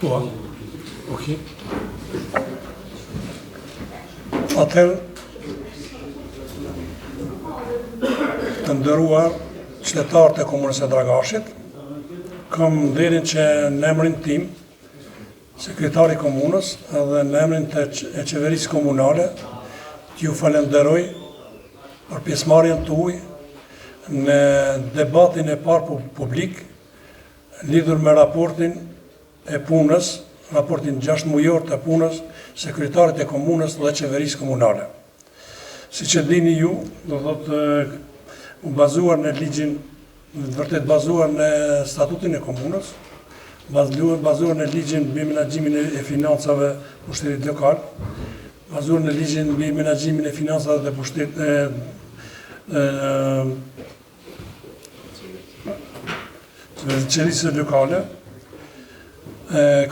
Po, okej. Atëherë, të nderuar qytetarët e komunës së Dragashit, kam nderin që në emrin tim, sekretari i komunës dhe në emrin e qeverisë komunale, t'ju falenderoj për pjesëmarrjen tuaj në debatin e parë publik lidhur me raportin e punës, raportin 6 mujor të punës, sekretarit e komunës dhe qeverisë komunale. Si që dini ju, do thotë u bazuar në ligjin, vërtet bazuar në statutin e komunës, bazuar në ligjin mbi menaxhimin e financave pushtetit lokal, bazuar në ligjin mbi menaxhimin e financave dhe qeverisë lokale,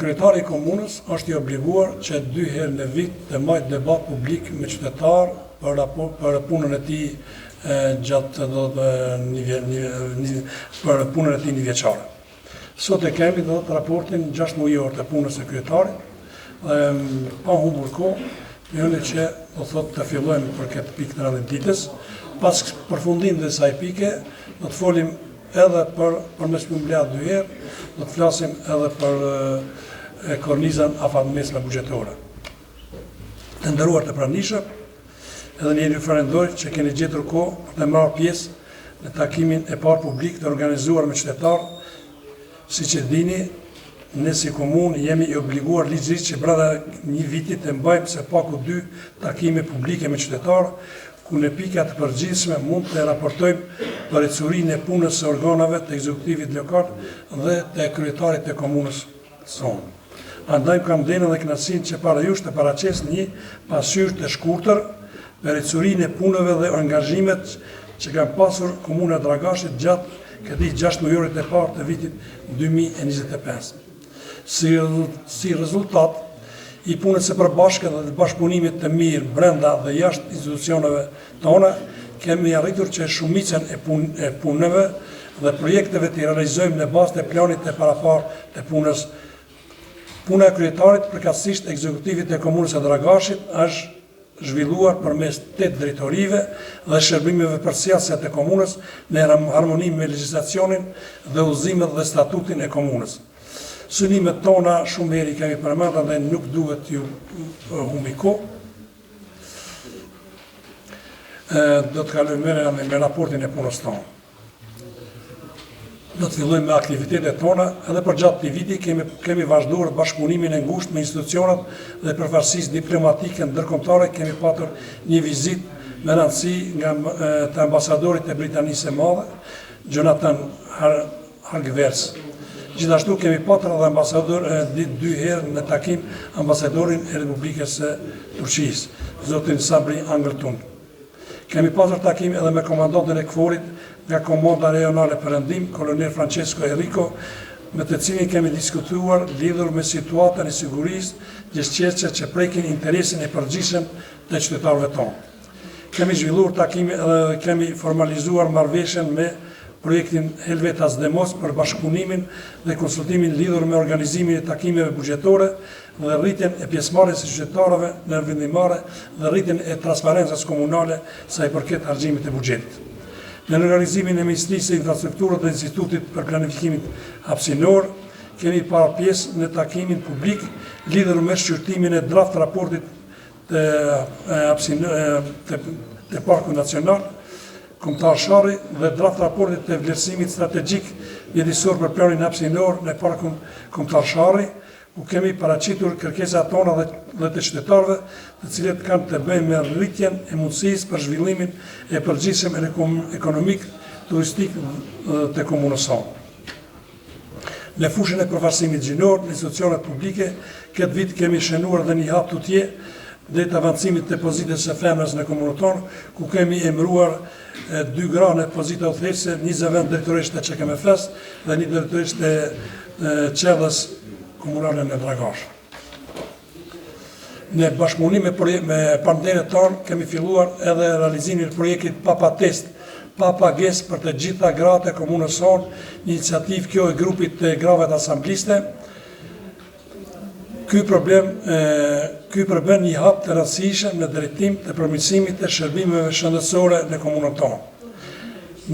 kryetari i komunës është i obliguar që 2 herë në vit të marrë debat publik me qytetar për punën e tij gjatë për punën e tij njëvjeçare. Sot e kemi raportin 6 mujor të punës së kryetarit, pa humbur kohë, mjëne që do thotë të fillojmë për këtë pikë të renditës. Pas përfundim dhe saj pike, do të folim edhe për me shpëmblat 2 herë, do të flasim edhe për kornizën afatmesme bugjetore. Të nderuar të pranishëm, edhe njëri ju falenderoj që keni gjetur kohë për të marrë pjesë në takimin e parë publik të organizuar me qytetarë. Siç e dini, ne si komunë jemi i obliguar ligjërisht që brenda një viti të mbajmë së paku 2 takime publike me qytetarë, ku në pika të përgjithshme mund të raportojmë përgjegjësinë e punës së organeve të ekzekutivit lokal dhe të kryetarit të komunës sonë. Andaj kam nderin dhe kënaqësinë që para jush të paraqes një pasqyrë të shkurtër përgjegjësinë e punëve dhe angazhimet që kanë pasur komuna e Dragashit gjatë këtij 6 mujorit të parë të vitit 2025. Si rezultat i punës së përbashkët dhe të bashkëpunimit të mirë brenda dhe jashtë institucioneve tona, kemi arritur që shumicën e punëve dhe projekteve të realizojmë në bazë të planit të paraparë të punës. Puna e kryetarit përkatësisht ekzekutivit të komunës së Dragashit është zhvilluar përmes 8 drejtorive dhe shërbimeve përgjithshme të komunës në harmonim me legjislacionin dhe udhëzimet dhe statutin e komunës. Synimet tona shumë herë kemi përmendur dhe nuk duhet ju humbi kohë. Do të kalojmë me raportin e punës tonë. Do të fillojmë me aktivitetet tona, edhe për gjatë këtij viti kemi vazhduar bashkëpunimin e ngushtë me institucionet dhe përfaqësisë diplomatike ndërkombëtare. Kemi patur një vizitë me rëndësi nga të ambasadorit e Britanisë së Madhe, Jonathan Hargreaves. Gjithashtu kemi patur edhe ambasador 2 herë në takim ambasadorin e Republikës së Turqisë, zotin Sabri Angeltun. Kemi pasur takim edhe me komandantin e KFOR-it nga Komanda Rajonale Perëndim, kolonel Francesco Enrico, me të cilin kemi diskutuar lidhur me situatën e sigurisë, gjëqëse që prekin interesin e përgjithshëm të qytetarëve tonë. Kemi zhvilluar takime dhe kemi formalizuar marrëveshjen me projektin Helvetas Demos për bashkëpunimin dhe konsultimin lidhur me organizimin e takimeve bugjetore dhe rritjen e pjesëmarrjes së qytetarëve në vendimmarrje dhe rritjen e transparencës komunale sa i përket harxhimit të buxhetit. Në organizimin e Ministrisë së Infrastrukturës dhe Institutit për Planifikimin Hapësinor, kemi parë pjesë në takimin publik lidhur me shqyrtimin e draft raportit të Parkut Nacional Kombëtar Sharri dhe draft raportit të vlerësimit strategjik mjedisor për planin hapësinor në Parkun Kombëtar Sharri, ku kemi paraqitur kërkesat tona dhe të qytetarëve, të cilët kanë të bëjnë me rritjen e mundësisë për zhvillimin e përgjithshëm ekonomik, turistik të komunës sonë. Në fushën e përfaqësimit gjinor në institucionet publike, këtë vit kemi shënuar dhe një hap tutje dhe të avancimit të pozitës së femrës në komunën tonë, ku kemi emëruar 2 gra në pozita udhëheqëse, 20 vend drejtoresh të QKMF-s dhe 1 drejtoresh të qendrës komunale në Dragash. Në bashkëpunim me partnerët tonë kemi filluar edhe realizimin e projektit Papa Test, pa pagesë për të gjitha gratë e komunës sonë, një iniciativë kjo e grupit të grave të asambliste, Ky përbën një hap të rëndësishëm në drejtim të përmirësimit të shërbimeve shëndetësore në komunën tonë.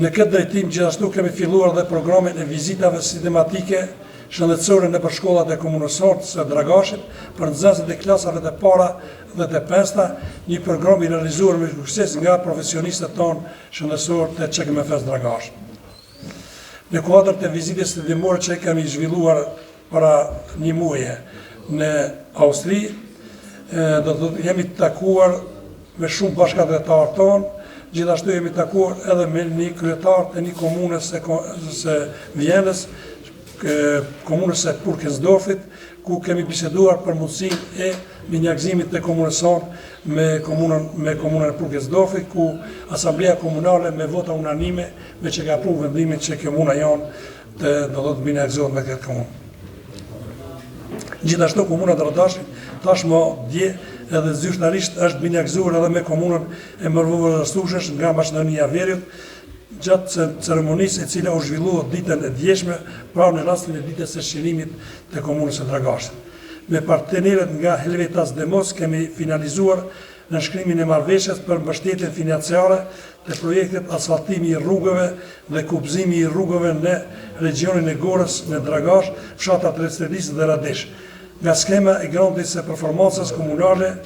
Në këtë drejtim gjithashtu kemi filluar dhe programin e vizitave sistematike shëndetësore në shkollat e komunës së Dragashit për nxënësit e klasave të para dhe të pesta, një program i realizuar me sukses nga profesionistët tonë shëndetësor të QKMF-s Dragash. Në kuadër të vizitës studiore që kemi zhvilluar para një muaje në Austri, do të jemi takuar me shumë bashkëdhëtar tonë, gjithashtu jemi takuar edhe me një kryetar të një komunës së Vienës, komunës së Purkensdorfit, ku kemi biseduar për mundësinë e minjagëzimit të komunës sonë me komunën e Purkensdorfit, ku Asamblea Komunale me vota unanime me që ka pru vendimin që komuna jonë do të minjagëzohet me këtë komunë. Gjithashtu komuna Dragashit tashmë dje edhe zyrtarisht është minjagëzuar edhe me komunën e Mërvuvër-Stushësh nga Maqedonia e Veriut, gjatë ceremonisë e cila u zhvillua ditën e djeshme, pra në rastin e ditës së shërimit të komunës së Dragashit. Me partnerët nga Helvetas Demos kemi finalizuar nënshkrimin e marrëveshjes për mbështetjen financiare të projektit asfaltimi i rrugëve dhe kupëzimi i rrugëve në regionin e Gorës në Dragash, fshatat Restrelis dhe Radesh, nga skema e grantit së performancës komunale,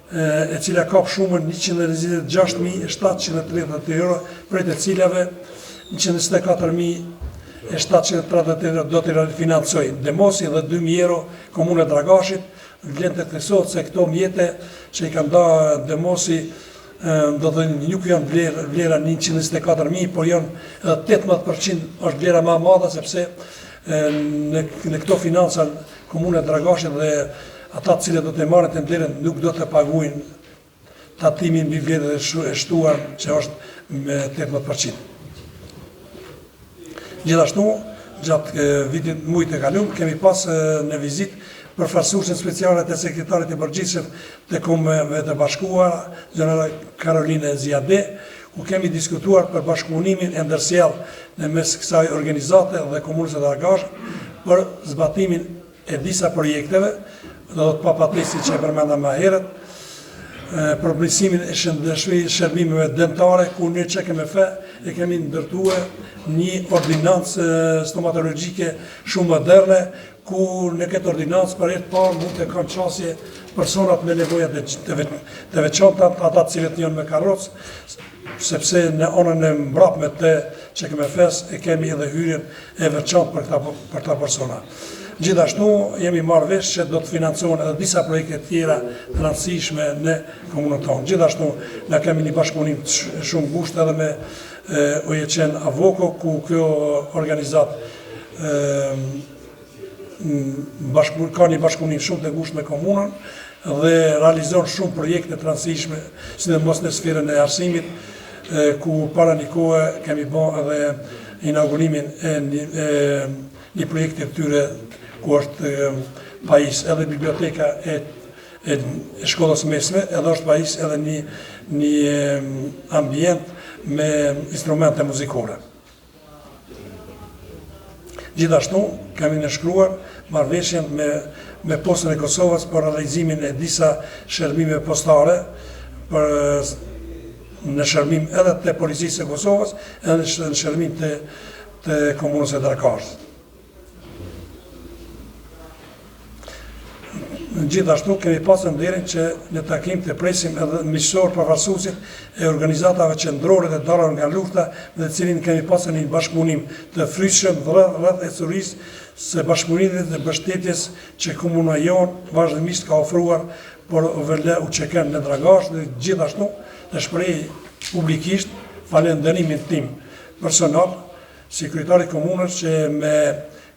e cila ka shumën 126.730 euro, për të cilave 124.730 euro do të financojnë Demosi dhe 2.000 euro komune Dragashit. Vlen të theksot se këto mjete që i kanë da Demosi do të nuk janë vlera 124.000, por janë edhe 18% është vlera ma madhe, sepse në këto financa komune Dragashit dhe ata cilët do të marrin të vlerën nuk do të paguajnë tatimin mbi vlerën e shtuar që është me 18%. Gjithashtu, gjatë vitit mujt e kaluar, kemi pas në vizitë përfaqësuesen speciale të sekretarit të përgjithshëm të Kombeve të Bashkuara, Zona Karoline Ziade, ku kemi diskutuar për bashkëpunimin e ndërsjellë në mes kësaj organizate dhe komunës së Dragashit për zbatimin e disa projekteve, do të papatësi që e përmenda më herët, për plësimin e shërbimeve dentare, ku në QKMF e kemi ndërtuar një ordinancë stomatologjike shumë moderne, ku në këtë ordinancë për herë të parë mund të kanë qasje personat me nevoja të veçanta, ata cilët janë me karrocë, sepse në anën e mbrapme të QKMF-s e kemi edhe hyrjen e veçantë për këta persona. Gjithashtu jemi marrë vesh që do të financohen edhe disa projekte tjera të rëndësishme në komunën tonë. Gjithashtu na kemi një bashkëpunim shumë ngushtë edhe me OJQ Avoko, ku kjo organizat ka një bashkëpunim shumë të ngushtë me komunën dhe realizon shumë projekte të rëndësishme, sidomos në sferën e arsimit, ku para një kohë kemi bën edhe inaugurimin e një projekti të tyre, ku është pajis edhe biblioteka e shkollës mesme, edhe është pajis edhe një ambient me instrumente muzikore. Gjithashtu, kemi nënshkruar marrëveshjen me postën e Kosovës për realizimin e disa shërbime postare në shërbim edhe të policisë e Kosovës, edhe në shërbim të komunës e Dragashit. Gjithashtu kemi pasur nderin që në takim të presim edhe miqësor përfaqësuesit e organizatave qendrore të dalura nga lufta, me të cilin kemi pasur një bashkëpunim të fryshëm rreth ecurisë së bashkëpunimit dhe mbështetjes që komuna jonë vazhdimisht ka ofruar për OVL UÇK në Dragash, dhe gjithashtu të shpreh publikisht falënderimin tim personal si kryetari i komunës që me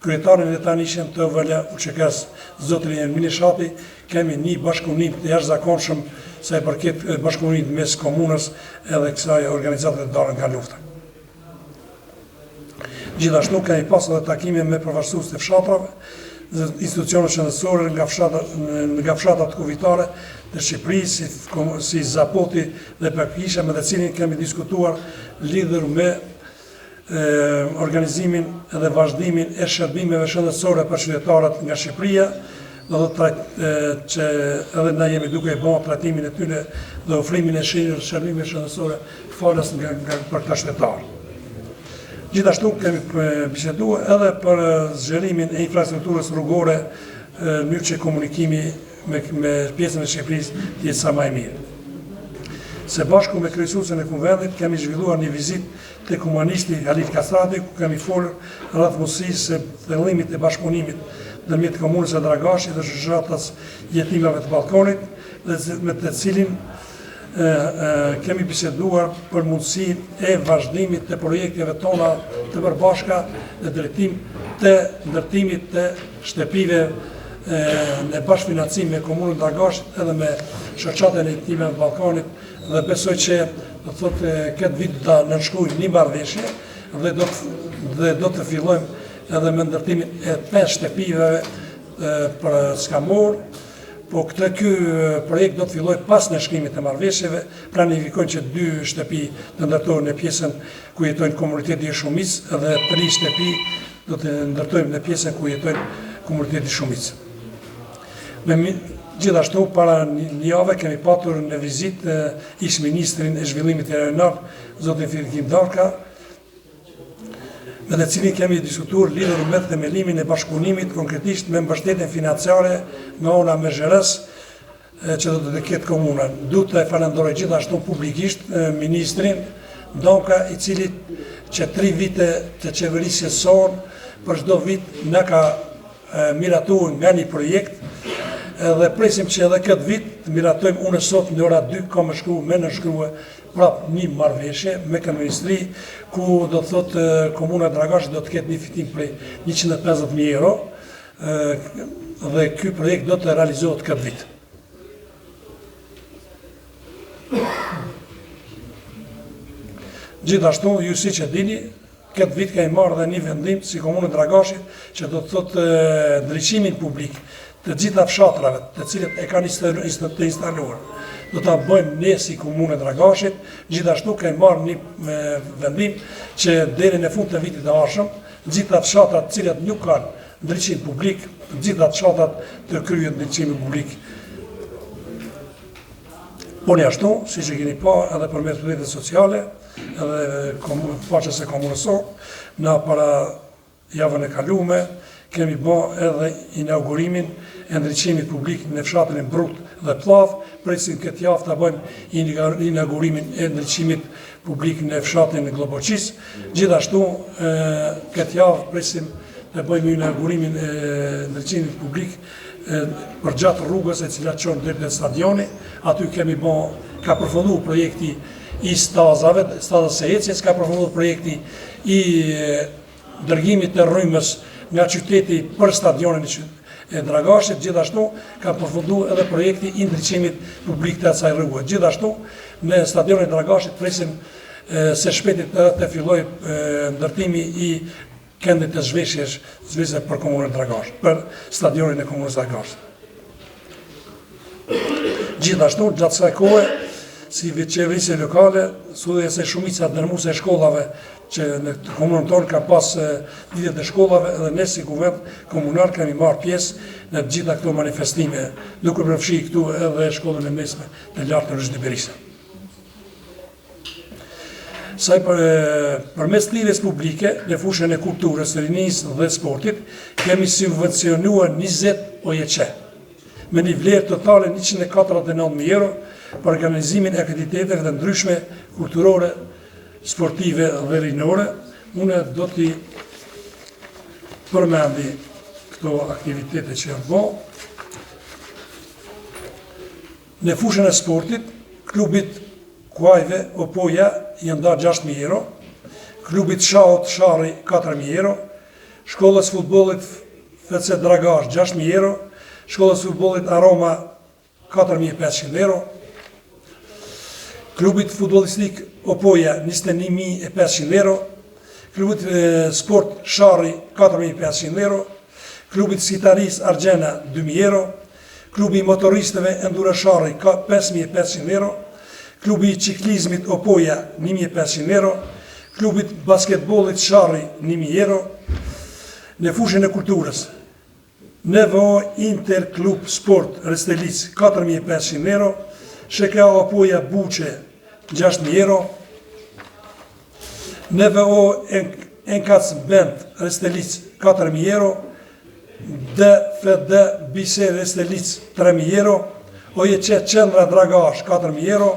kryetarin e tanishëm të OVL UÇK-s, zotin Ermin Shati, kemi një bashkëpunim të jashtëzakonshëm sa i përket bashkëpunimit mes komunës edhe kësaj organizate të dalura nga lufta. Gjithashtu kemi pasur edhe takime me përfaqësues të fshatrave dhe institucione shëndetësore nga fshatat kuvitare të Shqipërisë, si Zapoti dhe Pepkisha, me të cilin kemi diskutuar lidhur me organizimin dhe vazhdimin e shërbimeve shëndetësore për qytetarët nga Shqipëria, që edhe na jemi duke e bërë trajtimin e tyre dhe ofrimin e shërbime shëndetësore falas për këta qytetarë. Gjithashtu kemi biseduar edhe për zgjerimin e infrastrukturës rrugore në mënyrë që komunikimi me pjesën e Shqipërisë të jetë sa më e mirë. Se bashku me kryesuesin e Konventit kemi zhvilluar një vizitë tek humanisti Halit Kastrati, ku kemi folur rreth mundësisë së thellimit e bashkëpunimit ndërmjet komunës së Dragashit dhe shoqëratës jetimave të Ballkonit, dhe me të cilin kemi biseduar për mundësinë e vazhdimit të projekteve tona të përbashkëta në drejtim të ndërtimit të shtëpive në bashkëfinancim me komunën Dragashit edhe me shoqatën e jetimave të Ballkonit, dhe besoj që këtë vit do nënshkruajmë një marrëveshje dhe do të fillojmë edhe me ndërtimin e 5 shtëpive për Skamor, po ky projekt do të fillojë pas nënshkrimit të marrëveshjeve. Planifikojmë që 2 shtëpi të ndërtohen në pjesën ku jetojnë komuniteti i Shumicë dhe 3 shtëpi do të ndërtojmë në pjesën ku jetojnë komuniteti i Shumicë. Gjithashtu, para një javë kemi patur në vizitë ish-ministrin e zhvillimit rajonar, zotin Firkim Darka, me të cilin kemi diskutuar lidhur me themelimin e bashkëpunimit, konkretisht me mbështetjen financiare nga ana MZR-s që do të ketë komuna. Duhet të falenderoj gjithashtu publikisht ministrin Darka, i cili që 3 vite të qeverisjes son për çdo vit na ka miratuar nga një projekt, dhe presim që edhe këtë vit të miratojmë. Unë sot në ora 2 kam me nënshkrua prap një marrëveshje me ministri, ku do të thotë komuna Dragash do të ketë një fitim prej 150.000 euro, dhe ky projekt do të realizohet këtë vit. Gjithashtu, ju si që dini, këtë vit ka i marrë dhe një vendim si komunë Dragashit që do të thotë ndriçimin publik të gjitha fshatrave të cilët e kanë të instaluar. Do ta bëjmë ne si komunë Dragashit. Gjithashtu ka i marrë një vendim që deri në fund të vitit të ardhshëm, gjitha fshatrat të cilët nuk kanë ndriçim publik, gjitha fshatrat të kryhet ndriçimi publik. Po ashtu, siç e keni pa edhe përmes rrjeteve sociale, edhe faqes e komunës na para javën e kaluar kemi bërë edhe inaugurimin e ndriçimit publik në fshatin e Brut dhe Pllav. Presim këtë javë ta bëjmë inaugurimin e ndriçimit publik në fshatin e Globoqis. Gjithashtu këtë javë presim të bëjmë inaugurimin e ndriçimit publik për gjatë rrugës e cila çon deri te stadioni. Aty kemi bërë, ka përfunduar projekti i stazave, stazës së ecjes, ka përfunduar projekti i dërgimit të rrymës nga qyteti për stadionin e Dragashit. Gjithashtu ka përfunduar edhe projekti i ndriçimit publik të asaj rruge. Gjithashtu në stadionin e Dragashit presim se shpejt të fillojë ndërtimi i këndit të zhveshjes për komunën Dragash, për stadionin e komunës Dragash. Gjithashtu, gjatë kësaj kohe, si qeverisje lokale, studhja se shumica dërmuese e shkollave që në komunën tonë ka pas lidhje të shkollave, edhe ne si kuvend komunar kemi marrë pjesë në gjitha këto manifestime, duke përfshi këtu edhe shkollën e mesme të lartë në Rishdiberisë. Saj përmes lidhjes publike në fushën e kulturës, rinisë dhe sportit, kemi subvencionuar 20 OJC me një vlerë totale 149.000 euro për organizimin e aktiviteteve të ndryshme kulturore, sportive dhe rinore. Unë do t'i përmendi këto aktivitete që janë bërë. Në fushën e sportit, klubit Kuajve Opoja janë ndarë 6.000 euro, klubit Shaut Shari 4.000 euro, shkollës futbollit FC Dragash 6.000 euro, shkollës futbollit Aroma 4.500 euro, klubit futbollistik Opoja 21.500 euro, klubit sport Shari 4.500 euro, klubit skitaris Argjena 2.000 euro, klubi motoristëve Endura Shari 5.500 euro, klubi ciklizmit Opoja 1.500 euro, klubit basketbollit Shari 1.000 euro, në fushën e kulturës NVO Interklub Sport Restelic 4.500 euro, SHK Apoja Buqe 6.000 euro, NVO Enkac Bent Restelic 4.000 euro, DFD Bise Restelic 3.000 euro, OJC Qendra Dragash 4.000 euro,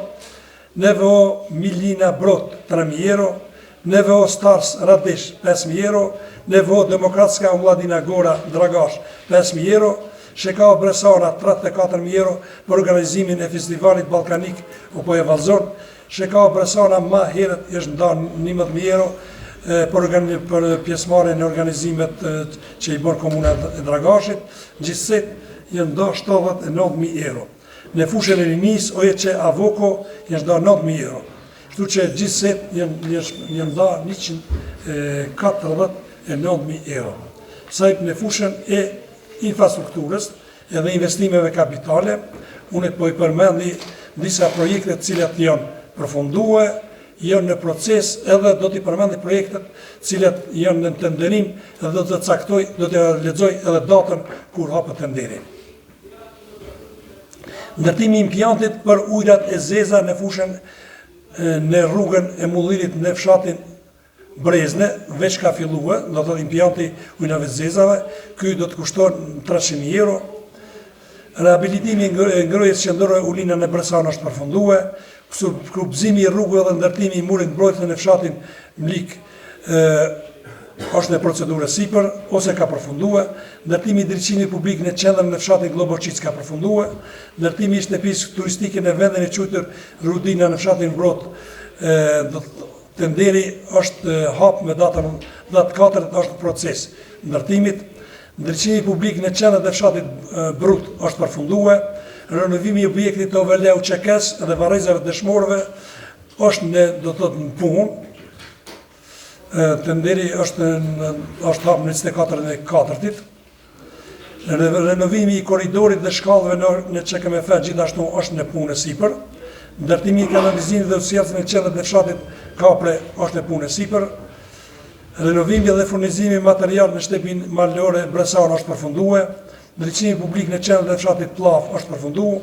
NVO Milina Brot 3.000 euro, NVO Stars Radesh 5.000 euro, NVO Demokratska Mladina Gora Dragash 5.000 euro, SHK Bresana 34.000 euro për organizimin e festivalit Balkanik apo e Vallëzor, SHK Bresana ma herët është ndarë 11.000 euro për pjesëmarrjen në organizimet që i bën komuna e Dragashit, gjithsej janë ndarë 79.000 euro. Në fushën e rinis, OJC Avoko janë ndarë 9.000 euro. Kështu që gjithsej janë ndarë 149.000 euro. Sa në fushën e infrastrukturës edhe investimeve kapitale, unë po i përmendi disa projekte cilat janë përfundue, janë në proces, edhe do t'i përmendi projektet cilat janë në tenderim edhe do të caktoj, do t'i lexoj edhe datën kur hapet tenderi. Ndërtimi i impjantit për ujrat e zeza në fushën në rrugën e Mullirit në fshatin Brezne, veç ka fillue, do të impjanti ujrave të zezave, ky do të kushton 300.000 euro. Rehabilitimi i ngrohjes qendrore ulina në Bresana është përfundue, kupzimi i rrugëve dhe ndërtimi i murit mbrojtës në fshatin Mlik është në procedurë sipër ose ka përfundue, ndërtimi i drejtësimit publik në qendrën në fshatin Globoçic ka përfundue, ndërtimi i shtëpisë turistike në vendin e quajtur Rudina në fshatin Brot, tenderi është hap me datën 4 është në proces ndërtimit, ndriçimi publik në qendrën e fshatit Brut është përfundue, renovimi i objektit të Overleu Çekes dhe varrezave të dëshmorëve është në punë. Tenderi është hap në 24/4. Renovimi i korridorit dhe shkallëve në CKMF gjithashtu është në punë sipër. Ndërtimi i kanalizimit dhe ushtrisë në qendrën e fshatit Kapre është në punë sipër. Renovimi dhe furnizimi material në shtëpinë malore Bresana është përfundue. Ndriçimi publik në qendrën e fshatit Pllaf është përfunduar.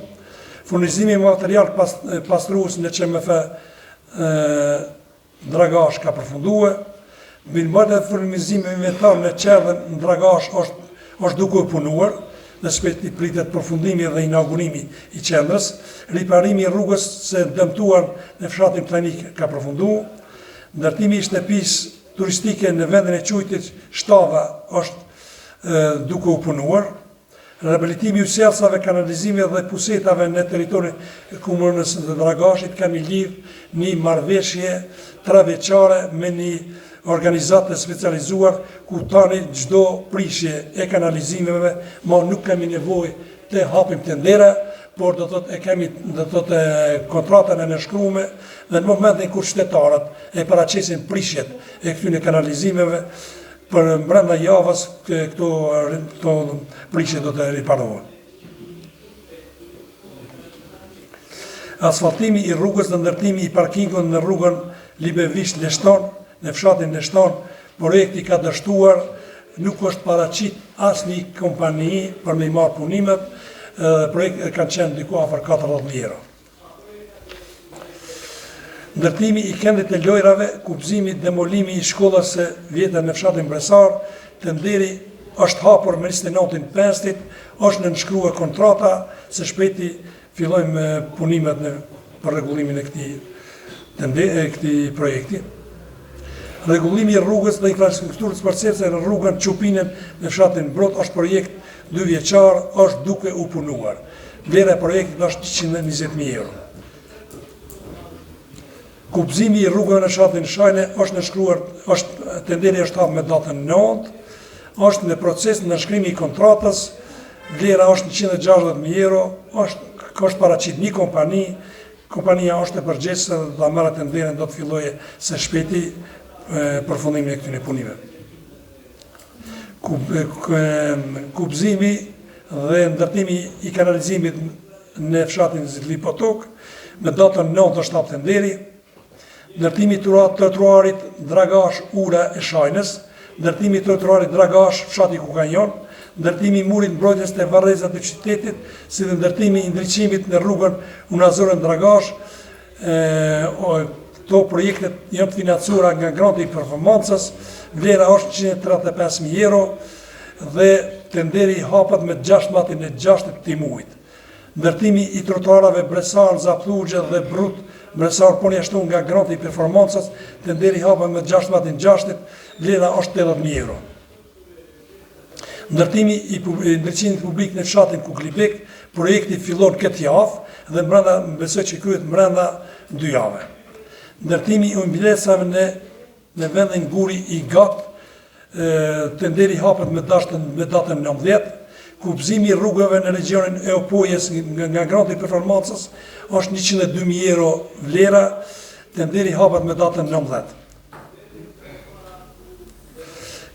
Furnizimi material pastrues në CMF Dragash ka përfunduar. Mbinëmarrja e furnizimit inventar në qendrën në Dragash është duke u punuar, dhe shpejt pritet përfundimi dhe inaugurimi i qendrës. Riparimi i rrugës së dëmtuar në fshatin Klanik ka përfunduar. Ndërtimi i shtëpisë turistike në vendin e quajtur Shtava është duke u punuar. Rehabilitimi i uselsave, kanalizimeve dhe pusetave në territorin e komunës së Dragashit kanë lidh një marrëveshje 3 vjeçare me një organizatë specializuar ku tani çdo prishje e kanalizimeve, nuk kemi nevojë të hapim tendera, por do thotë e kemi kontratën e nënshkruar dhe në momentin kur qytetarët e paraqesin prishjet e këtyre kanalizimeve për brenda javës këto prishje do të riparohen. Asfaltimi i rrugës dhe ndërtimi i parkingut në rrugën Libevish-Leshton, në fshatin Leshton, projekti ka dështuar, nuk është paraqit asnjë kompani për me marrë punimet, projekti kanë qenë diku afër 40.000 euro. Ndërtimi i kendit e lojrave, kupzimi, demolimi i shkollës së vjetër në fshatin Bresar, tenderi është hapur me 29/5, është nënshkruar kontrata, së shpejti fillojmë punimet për rregullimin e këtij projekti. Rregullimi i rrugës dhe infrastrukturës përcjellëse në rrugën Çupinen në fshatin Brot është projekt 2 vjeçar, është duke u punuar. Vlera e projektit është 120.000 euro. Kupzimi i rrugëve në fshatin Shajne është nënshkruar, tenderi është hapur me datën 9, është në proces nënshkrimi i kontratës, vlera është 160.000 euro, është paraqit një kompani, kompania është e përgjegjshme dhe ta marrë tenderin do të fillojë së shpejti përfundimin e këtyre punimeve. Kupzimi dhe ndërtimi i kanalizimit në fshatin Zitli Potok, me datën 9 është hap tenderi. Ndërtimi i trotuarit Dragash Ura e Shajnës, ndërtimi i trotuarit Dragash fshati Kukanjon, ndërtimi i murit mbrojtjes të varrezat të qytetit, si dhe ndërtimi i ndriçimit në rrugën Unazorën Dragash. Këto projektet janë financuara nga granti i performancës, vlera është 135.000 euro dhe tenderi hapet me 6 matin e 6 të muajit. Ndërtimi i trotuarave Bresar, Zapluxhe dhe Brut Bresar po ashtu nga granti i performancës, tenderi hapet me 6 matin e 6, vlera është 80.000 euro. Ndërtimi i ndriçimit publik në fshatin Kuklibek, projekti fillon këtë javë dhe besoj që kryhet brenda 2 javë. Ndërtimi i ambulencave në vendin Guri i Gat, tenderi hapet me datën 19. Kupëzimi i rrugëve në regionin e Opojës nga granti i performancës është 102.000 euro vlera, tenderi hapet me datën 19.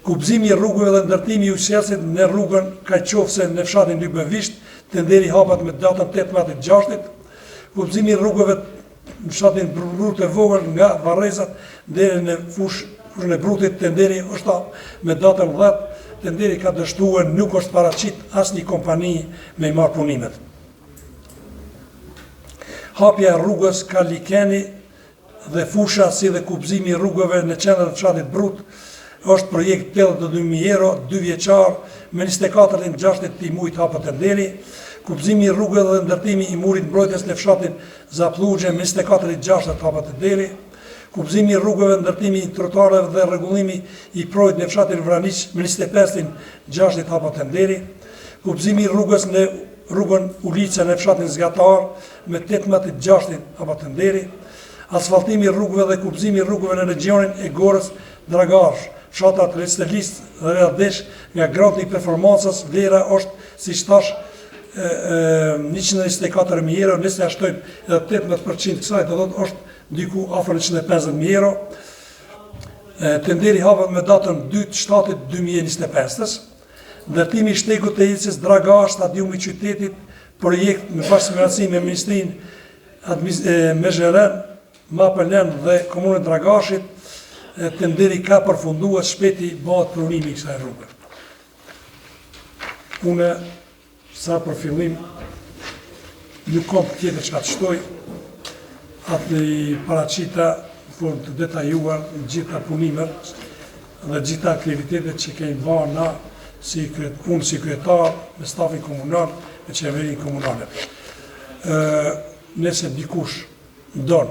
Kupëzimi i rrugëve dhe ndërtimi i ushtësit në rrugën Kaqofse në fshatin Lybevisht, tenderi hapet me datën 18/6. Kupëzimi i rrugëve në fshatin Brut e Vogël nga Varrezat deri në fushën e Brutit, tenderi është me datën 10. Tenderi ka dështuar, nuk është paraqit asnjë kompani me i marrë punimet. Hapja e rrugës Kalikeni dhe fusha si dhe kupëzimi i rrugëve në qendër të fshatit Brut është projekt 82.000 euro, 2 vjeçar, me 24/6 të muajit hapet tenderi. Kupëzimi i rrugëve dhe ndërtimi i murit mbrojtjes në fshatin Zapluxhe, me 24/6 hapet tenderi. Kupëzimi i rrugëve, ndërtimi i trotuareve dhe rregullimi i projit në fshatin Vraniq, me 25/6 hapet tenderi. Kupëzimi i rrugës në rrugën Ulica në fshatin Zgatar, me 18/6 hapet tenderi. Asfaltimi i rrugëve dhe kupëzimi i rrugëve në regionin e Gorës Dragash, fshatat Restelis dhe Radesh nga granti i performancës, vlera është, siç thash, 124.000 euro, nëse ja shtojmë edhe 18% kësaj, do thotë është diku afër 150.000 euro. Tenderi hapet me datën 2/7/2025. Ndërtimi i shtegut të Ecës Dragash, stadiumi i qytetit, projekt me bashkëmirësi me Ministrinë Mezheren, Mapelen dhe Komunën Dragashit, tenderi ka përfunduar, shpejti bëhet pronimi i kësaj rruge. Unë sa për fillim nuk kam tjetër çka të shtoj, atë i paraqita në formë të detajuar gjitha punimet dhe gjitha aktivitetet që kemi bërë na unë si kryetar me stafin komunal me qeverinë komunale. Nëse dikush don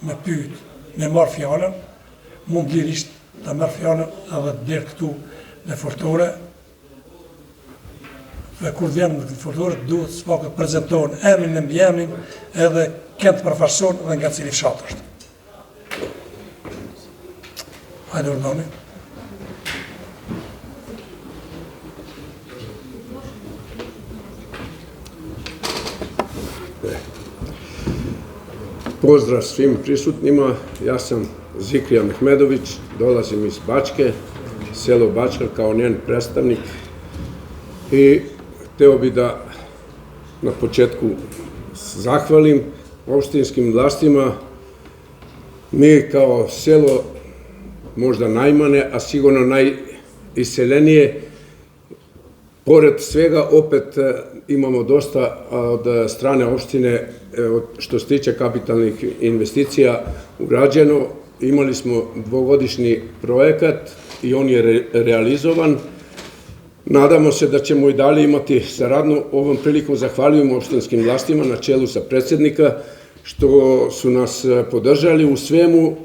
me pyet, me marr fjalën, mund lirisht të marr fjalën edhe deri këtu në Fortore. Dhe kur vjen në Fortore, duhet s'pak të prezantohen emrin e mbiemrin edhe kënd përfaqëson dhe nga cili fshat është. Hajde urdhoni. Pozdrav svim prisutnima, ja sam Zikrija Mehmedović, dolazim iz Bačke, selo Bačka kao njen predstavnik i hteo bi da na početku zahvalim opštinskim vlastima. Mi kao selo, možda najmanje, a sigurno najiseljenije, pored svega opet imamo dosta od strane opštine što se tiče kapitalnih investicija urađeno. Imali smo dvogodišnji projekat i on je realizovan. Nadamo se da ćemo i dalje imati saradnju. Ovom prilikom zahvaljujemo opštinskim vlastima na čelu sa predsjednika što su nas podržali u svemu.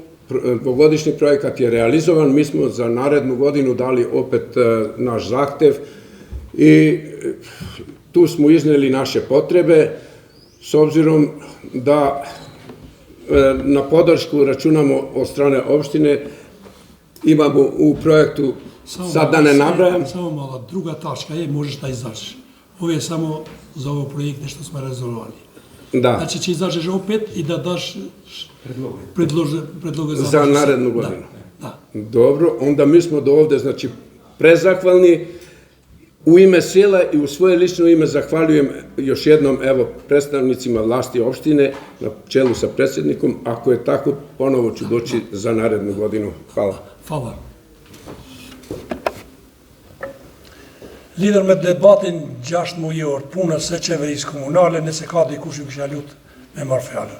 Dvogodišnji projekat je realizovan. Mi smo za narednu godinu dali opet naš zahtev i tu smo izneli naše potrebe, s obzirom da na podršku računamo od strane opštine. Imamo u projektu, sad da ne nabrajam. Samo malo, druga tačka je, možeš da izađeš. Ovo je samo za ovo projekte što smo rezolvali. Da. Znači će izađeš opet i da daš predloge za narednu godinu. Da. Dobro, onda mi smo do ovde, znači, prezahvalni. U ime sela i u svoje lično ime zahvaljujem još jednom, evo, predstavnicima vlasti opštine na čelu sa predsjednikom. Ako je tako, ponovo ću doći za narednu godinu. Hvala. Hvala. Lidhur me debatin 6 mujor punës së qeverisë komunale, nëse ka dikush ju kisha lutë me marrë fjalën.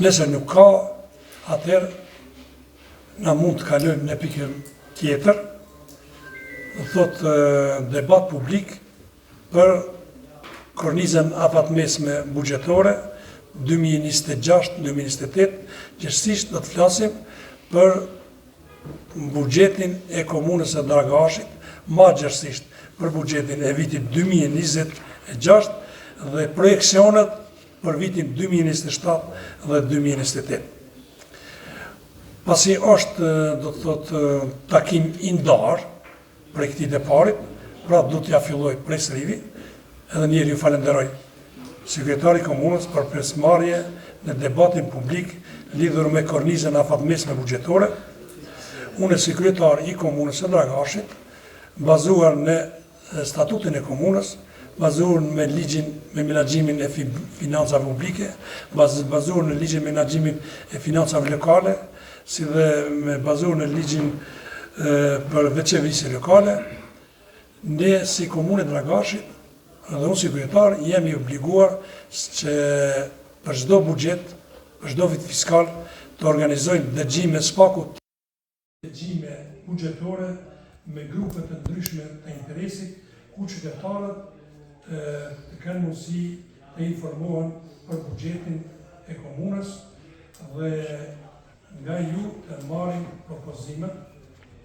Nëse nuk ka, atëherë na mund të kalojmë në pikën tjetër, do thotë debat publik për kornizën afatmesme buxhetore 2026-2028, gjithsesi do të flasim për buxhetin e komunës së Dragashit, më gjithsesi për buxhetin e vitit 2026 dhe projekcionet për vitin 2027 dhe 2028. Pasi është, do të thotë, takim i ndarë për këtij deparit, pra do t'ja filloj presrivi, edhe njëri ju falenderoj sekretari komunës për pjesëmarrje në debatin publik lidhur me kornizën afatmesme buxhetore. Unë sekretar i komunës së Dragashit, bazuar në statutin e komunës, bazuar me ligjin me menaxhimin e financave publike, bazuar në ligjin me menaxhimin e financave lokale, si dhe me bazuar në ligjin për veçevisje lokale, ne si komunë e Dragashit, dhe unë si kryetar, jemi obliguar që për çdo buxhet, për çdo vit fiskal, të organizojnë dëgjime spaku, dëgjime buxhetore me grupe të ndryshme të interesit, ku qytetarët të kanë mundësi të informohen për buxhetin e komunës dhe nga ju të marrin propozime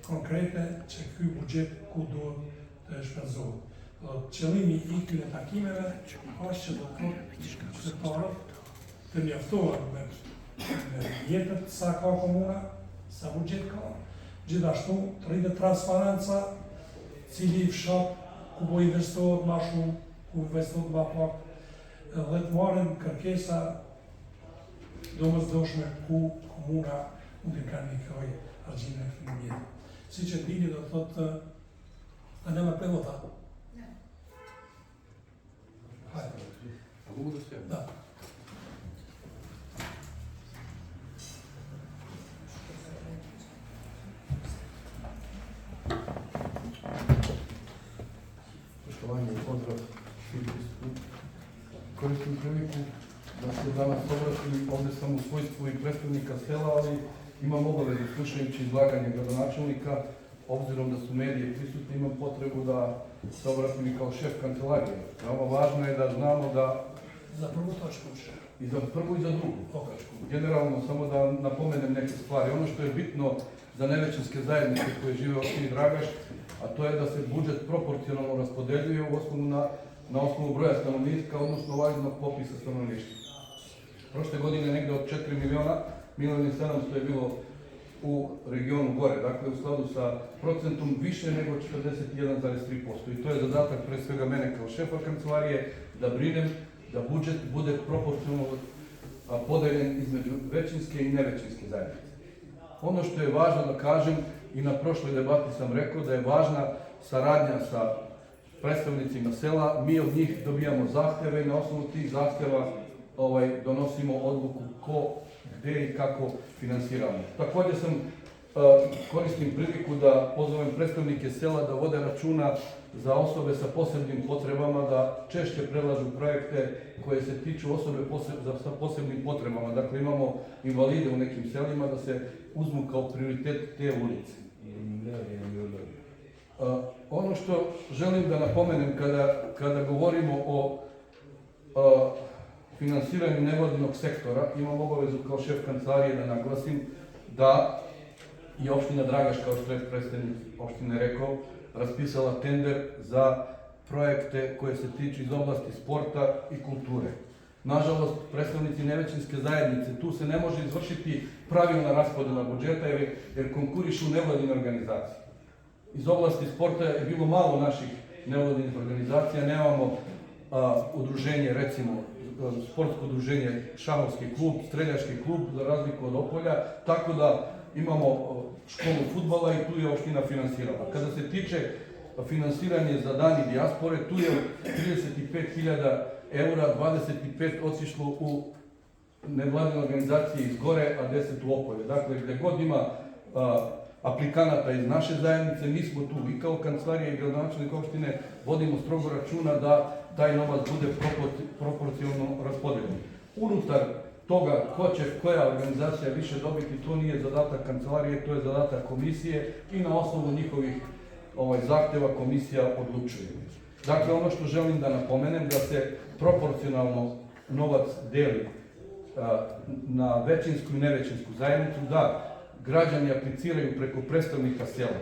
konkrete që ky buxhet ku duhet të shpenzohet. Qëllimi i këtyre takimeve është që do të thotë qytetarët të njoftohen me jetët sa ka komuna, sa buxhet ka, gjithashtu të rritet transparenca, cili fshat ku po investohet më shumë, ku investohet më pak, dhe të marrin kërkesa domosdoshme ku komuna mund të kandidojë argjimin e këtij mjeti. Siç e dini, do thotë ne më pevota. Da. Poštovanje i pozdrav svih prisutnih. Koristim priliku da se danas obratim, ovdje sam u svojstvu i predstavnika sela, ali imam obavezu slušajući izlaganje gradonačelnika, obzirom da su medije prisutni, imam potrebu da se obratim i kao šef kancelarije. Veoma važno je da znamo da... Za prvu točku. I za prvu i za drugu točku. Generalno, samo da napomenem neke stvari. Ono što je bitno za nevećinske zajednice koje žive u opštini Dragaš, a to je da se budžet proporcionalno raspodeljuje na osnovu broja stanovnika, odnosno važnog popisa stanovništva. Prošle godine negde od 4 miliona, 1.700.000 je bilo u regionu gore, dakle u skladu sa procentom više nego 41,3%. I to je zadatak pre svega mene kao šefa kancelarije, da brinem da budžet bude proporcionalno podeljen između većinske i nevećinske zajednice. Ono što je važno da kažem, i na prošloj debati sam rekao da je važna saradnja sa predstavnicima sela, mi od njih dobijamo zahteve i na osnovu tih zahteva donosimo odluku ko, gde i kako finansiramo. Također koristim priliku da pozovem predstavnike sela da vode računa za osobe sa posebnim potrebama, da češće predlažu projekte koje se tiču osobe sa posebnim potrebama. Dakle, imamo invalide u nekim selima, da se uzmu kao prioritet te ulice. Ono što želim da napomenem kada govorimo o finansiranju nevladinog sektora, imam obavezu kao šef kancelarije da naglasim da je opština Dragaš, kao što je predstavnik opštine rekao, raspisala tender za projekte koje se tiču iz oblasti sporta i kulture. Nažalost, predstavnici nevećinske zajednice, tu se ne može izvršiti pravilna raspodela budžeta jer konkurišu nevladine organizacije. Iz oblasti sporta je bilo malo naših nevladinih organizacija, nemamo udruženje, recimo sportsko udruženje Šahovski klub, Streljački klub, za razliku od Opolja, tako da imamo školu fudbala i tu je opština finansirala. Kada se tiče finansiranje za dani dijaspore, tu je 35.000 eura, 25 otišlo u nevladine organizacije iz Gore, a 10 u Opolje. Dakle, gde god ima aplikanata iz naše zajednice, mi smo tu i kao kancelarija i gradonačelnik opštine vodimo strogo računa da taj novac bude proporcionalno raspodeljen. Unutar toga ko će koja organizacija više dobiti, to nije zadatak kancelarije, to je zadatak komisije i na osnovu njihovih zahteva komisija odlučuje. Dakle, ono što želim da napomenem, da se proporcionalno novac deli na većinsku i nevećinsku zajednicu, da građani apliciraju preko predstavnika sela.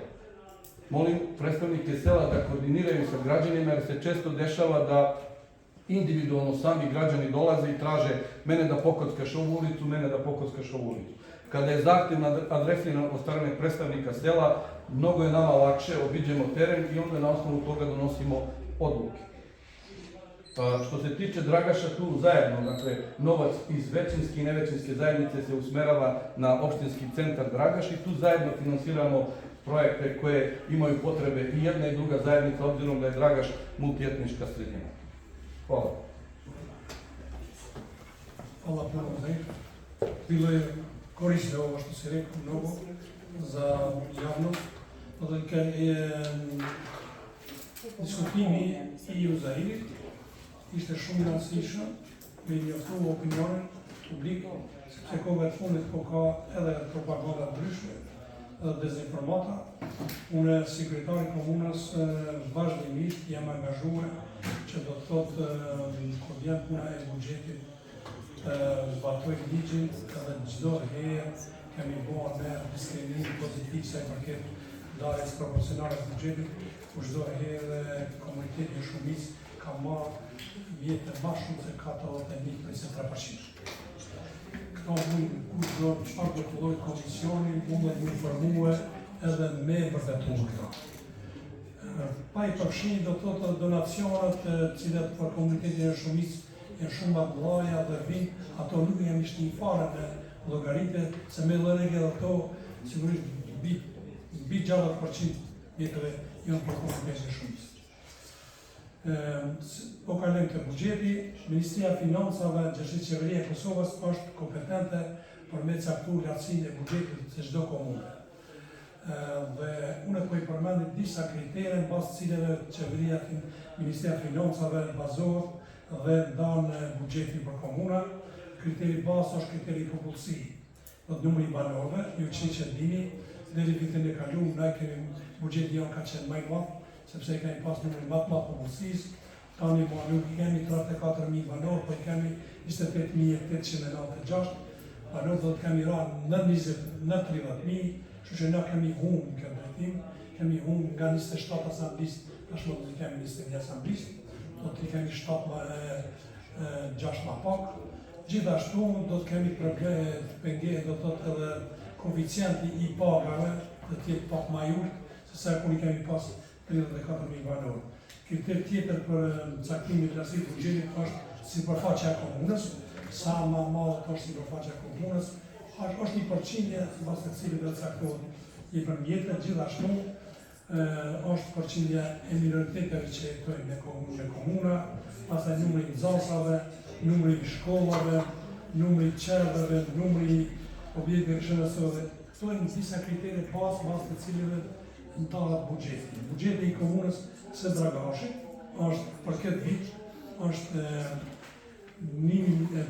Molim predstavnike sela da koordiniraju sa građanima, jer se često dešava da individualno sami građani dolaze i traže mene da pokockaš ovu ulicu, mene da pokockaš ovu ulicu. Kada je zahtev adresiran od strane predstavnika sela, mnogo je nama lakše, obiđemo teren i onda na osnovu toga donosimo odluke. Što se tiče Dragaša, tu zajedno, dakle, novac iz većinske i nevećinske zajednice se usmerava na opštinski centar Dragaš i tu zajedno finansiramo projekte koje imaju potrebe i jedna i druga zajednica, obzirom da je Dragaš multietnička sredina. Hvala. Hvala puno, bilo je korisno ovo što si rekao mnogo za javnost. Diskutimi i u Zaire, ishte shumë rëndësishme me një ofru opinionin publik, sepse kohëve të fundit po ka edhe propaganda ndryshme dhe dezinformata. Unë, si kryetari komunës, vazhdimisht jam angazhuar që do të thotë kur vjen puna e buxhetit, zbatoj ligjin edhe çdo herë kemi bërë me diskriminim pozitiv sa i përket ndarjes proporcionale të buxhetit, ku çdo herë komuniteti shumicë ka marrë vjetë më shumë se 41%. Këto kushdo çfarë do të lloj komisioni, unë më informue edhe membrat e këto. Pa i përfshirë do të thotë donacionet cilat për komunitetin e shumicë janë shumë më të mëdha dhe vinë, ato nuk janë shtin fare në llogaritë, se me llogarit edhe ato sigurisht mbi 60% vjetëve janë për komunitetin e shumicës. Po kalojmë te buxheti, Ministria e Financave, gjithashtu Qeveria e Kosovës është kompetente për me caktuar lartësinë e buxhetit të çdo komune. Dhe unë po i përmend disa kritere në bazë të cilëve Ministria e Financave bazohet dhe ndan buxhetin për komuna. Kriteri bazë është kriteri popullsi. Do të numri i banorëve, ju që dini, deri vitin e kaluar ne kemi buxheti jonë ka qenë më i madh, sepse kemi pas numrin më të madh popullsisë. Tani nuk kemi 34.000 banorë, po kemi 28.896. Banorë do të kemi rënë në 30.000, kështu që ne kemi humbur këtë drejtim, kemi humbur nga 27 asamblisë, tashmë do të kemi 21 asamblisë, do të kemi 6 më pak. Gjithashtu do të kemi pengje, do të thotë edhe koeficienti i pagave do të jetë pak më i ulët se sa kur i kemi pas 34.000 banorë. Kriter tjetër për caktimin e lartësisë të buxhetit është sipërfaqja e komunës, sa më madhe është sipërfaqja e komunës, është një përqindje mbas të cilit do të caktohet i përmjetët, gjithashtu është përqindja e minoriteteve që jetojnë në komuna, pastaj numri i nxënësave, numri i shkollave, numri i qerdheve, numri i objekteve shëndetësore. Këto janë disa kritere bazë mbas të cilëve ndahet buxheti. Buxheti i komunës së Dragashit është për këtë vit është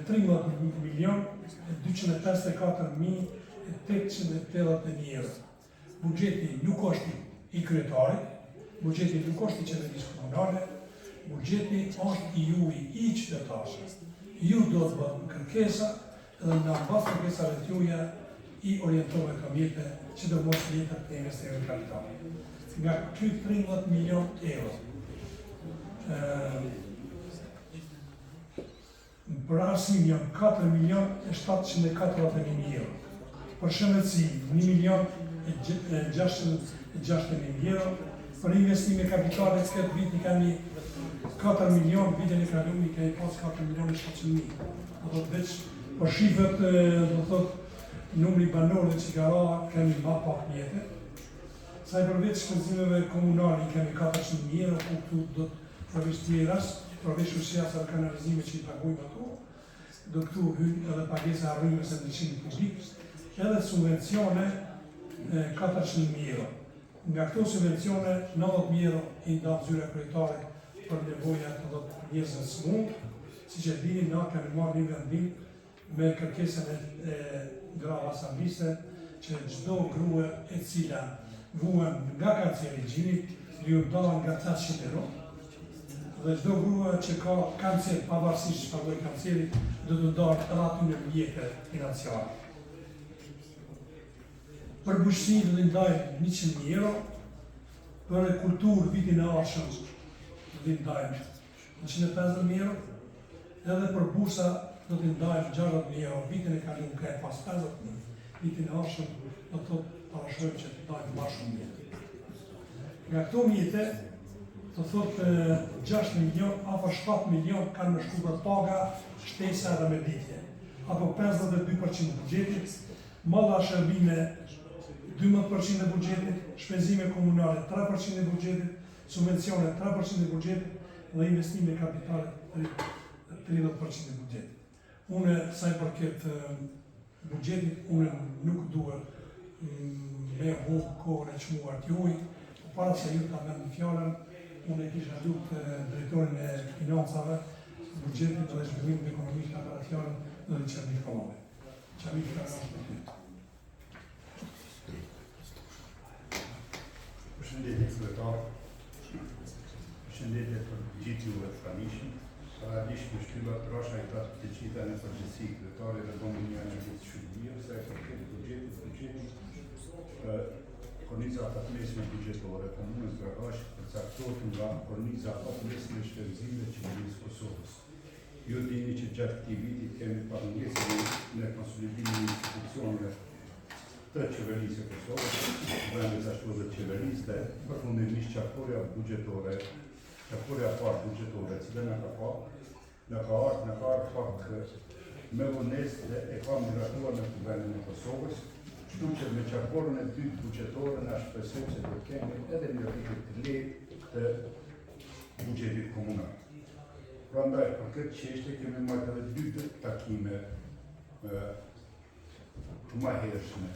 13.254.881 euro. Buxheti nuk është i kryetarit, buxheti nuk është i qeverisë komunale, buxheti është i juaj i qytetarëve. Ju do të bëni kërkesa dhe nga bazë kërkesave të juaja i orientohet komite që do mos jetët të investimeve kapitale. Nga ky 13 milion euro. Për arsim janë 4.740.000 euro. Për shëndetësi 1.660.000 euro. Për investime kapitale këtë vit i kemi 4 milion, vitin e kaluar i kemi pas 4.700.000. Do të veç për shifrat do thotë numri banorëve që ka ra kemi më pak mjete. Sa i përveç shpenzimeve komunale kemi 400.000 euro, ku këtu do të përveç tjeras, përveç ushtrisë dhe kanalizime që i pagojmë ato, do këtu hynë edhe pagesa arrimës e ndryshimit publik, edhe subvencione 400.000 euro. Nga këto subvencione, 90.000 euro i ndatë zyra kryetare për nevoja të njerëzve smut, si që dini, na kemi marrë një vendim me kërkesën e grava sambiste, që çdo grua e cila vuan nga kanceri i gjinit, ju dalën nga 800 euro, dhe çdo grua që ka kancer, pavarësisht çfarë lloji kanceri, do të dalë ratë në mjekë financiare. Për bujqësi do të ndajmë 100.000 euro, për kulturë vitin e ardhshëm do të ndajmë 150.000 euro, edhe për bursa do të ndajmë 60.000 euro, vitin e kaluar ka pas 50.000, vitin e ardhshëm do të parashojmë që të ndajmë më shumë mjete. Nga këto mjete, të thotë 6 milion, apo 7 milion kanë më shku për paga, shtesa dhe meditje, apo 52% buxhetit, malla shërbime 12% e buxhetit, shpenzime komunale 3% e buxhetit, subvencione 3% e buxhetit dhe investime kapitale 30% e buxhetit. Unë sa i përket buxhetit, unë nuk duhet me hukë kohën e çmuar t'juj, para se ju ta merrni fjalën, unë e kisha lutë drejtorin e financave, buxhetit dhe zhvillimit ekonomik të operacionin dhe Qamit Kollave. Qamit Kollave. Përshëndetje kryetar, përshëndetje për gjithë juve të pranishëm. Paralisht me shtylla trasha i tatë të qita në përgjithësi kryetari dhe bëmë një analizë shërbime, sa e përket buxhetit, korniza patmesme buxhetore, komunës Dragash përcaktohet nga korniza patmesme shpenzime të qeverisë Kosovës. Ju dini që gjatë këtij viti kemi pamungesën në konsolidimin e institucioneve të qeverisë së Kosovës, vendet ashtu dhe qeverisë dhe përfundimisht qartësia buxhetore, qartësia parë buxhetore, e cila na ka ardhur pak me vonesë dhe e ka miratuar në vendin e Kosovës. Kështu që me qartësinë e dytë buxhetore na shpresojmë se do të kemi edhe një rritje të lehtë të buxhetit komunal. Prandaj për këtë çështje kemi marrë edhe 2 takime të mëhershme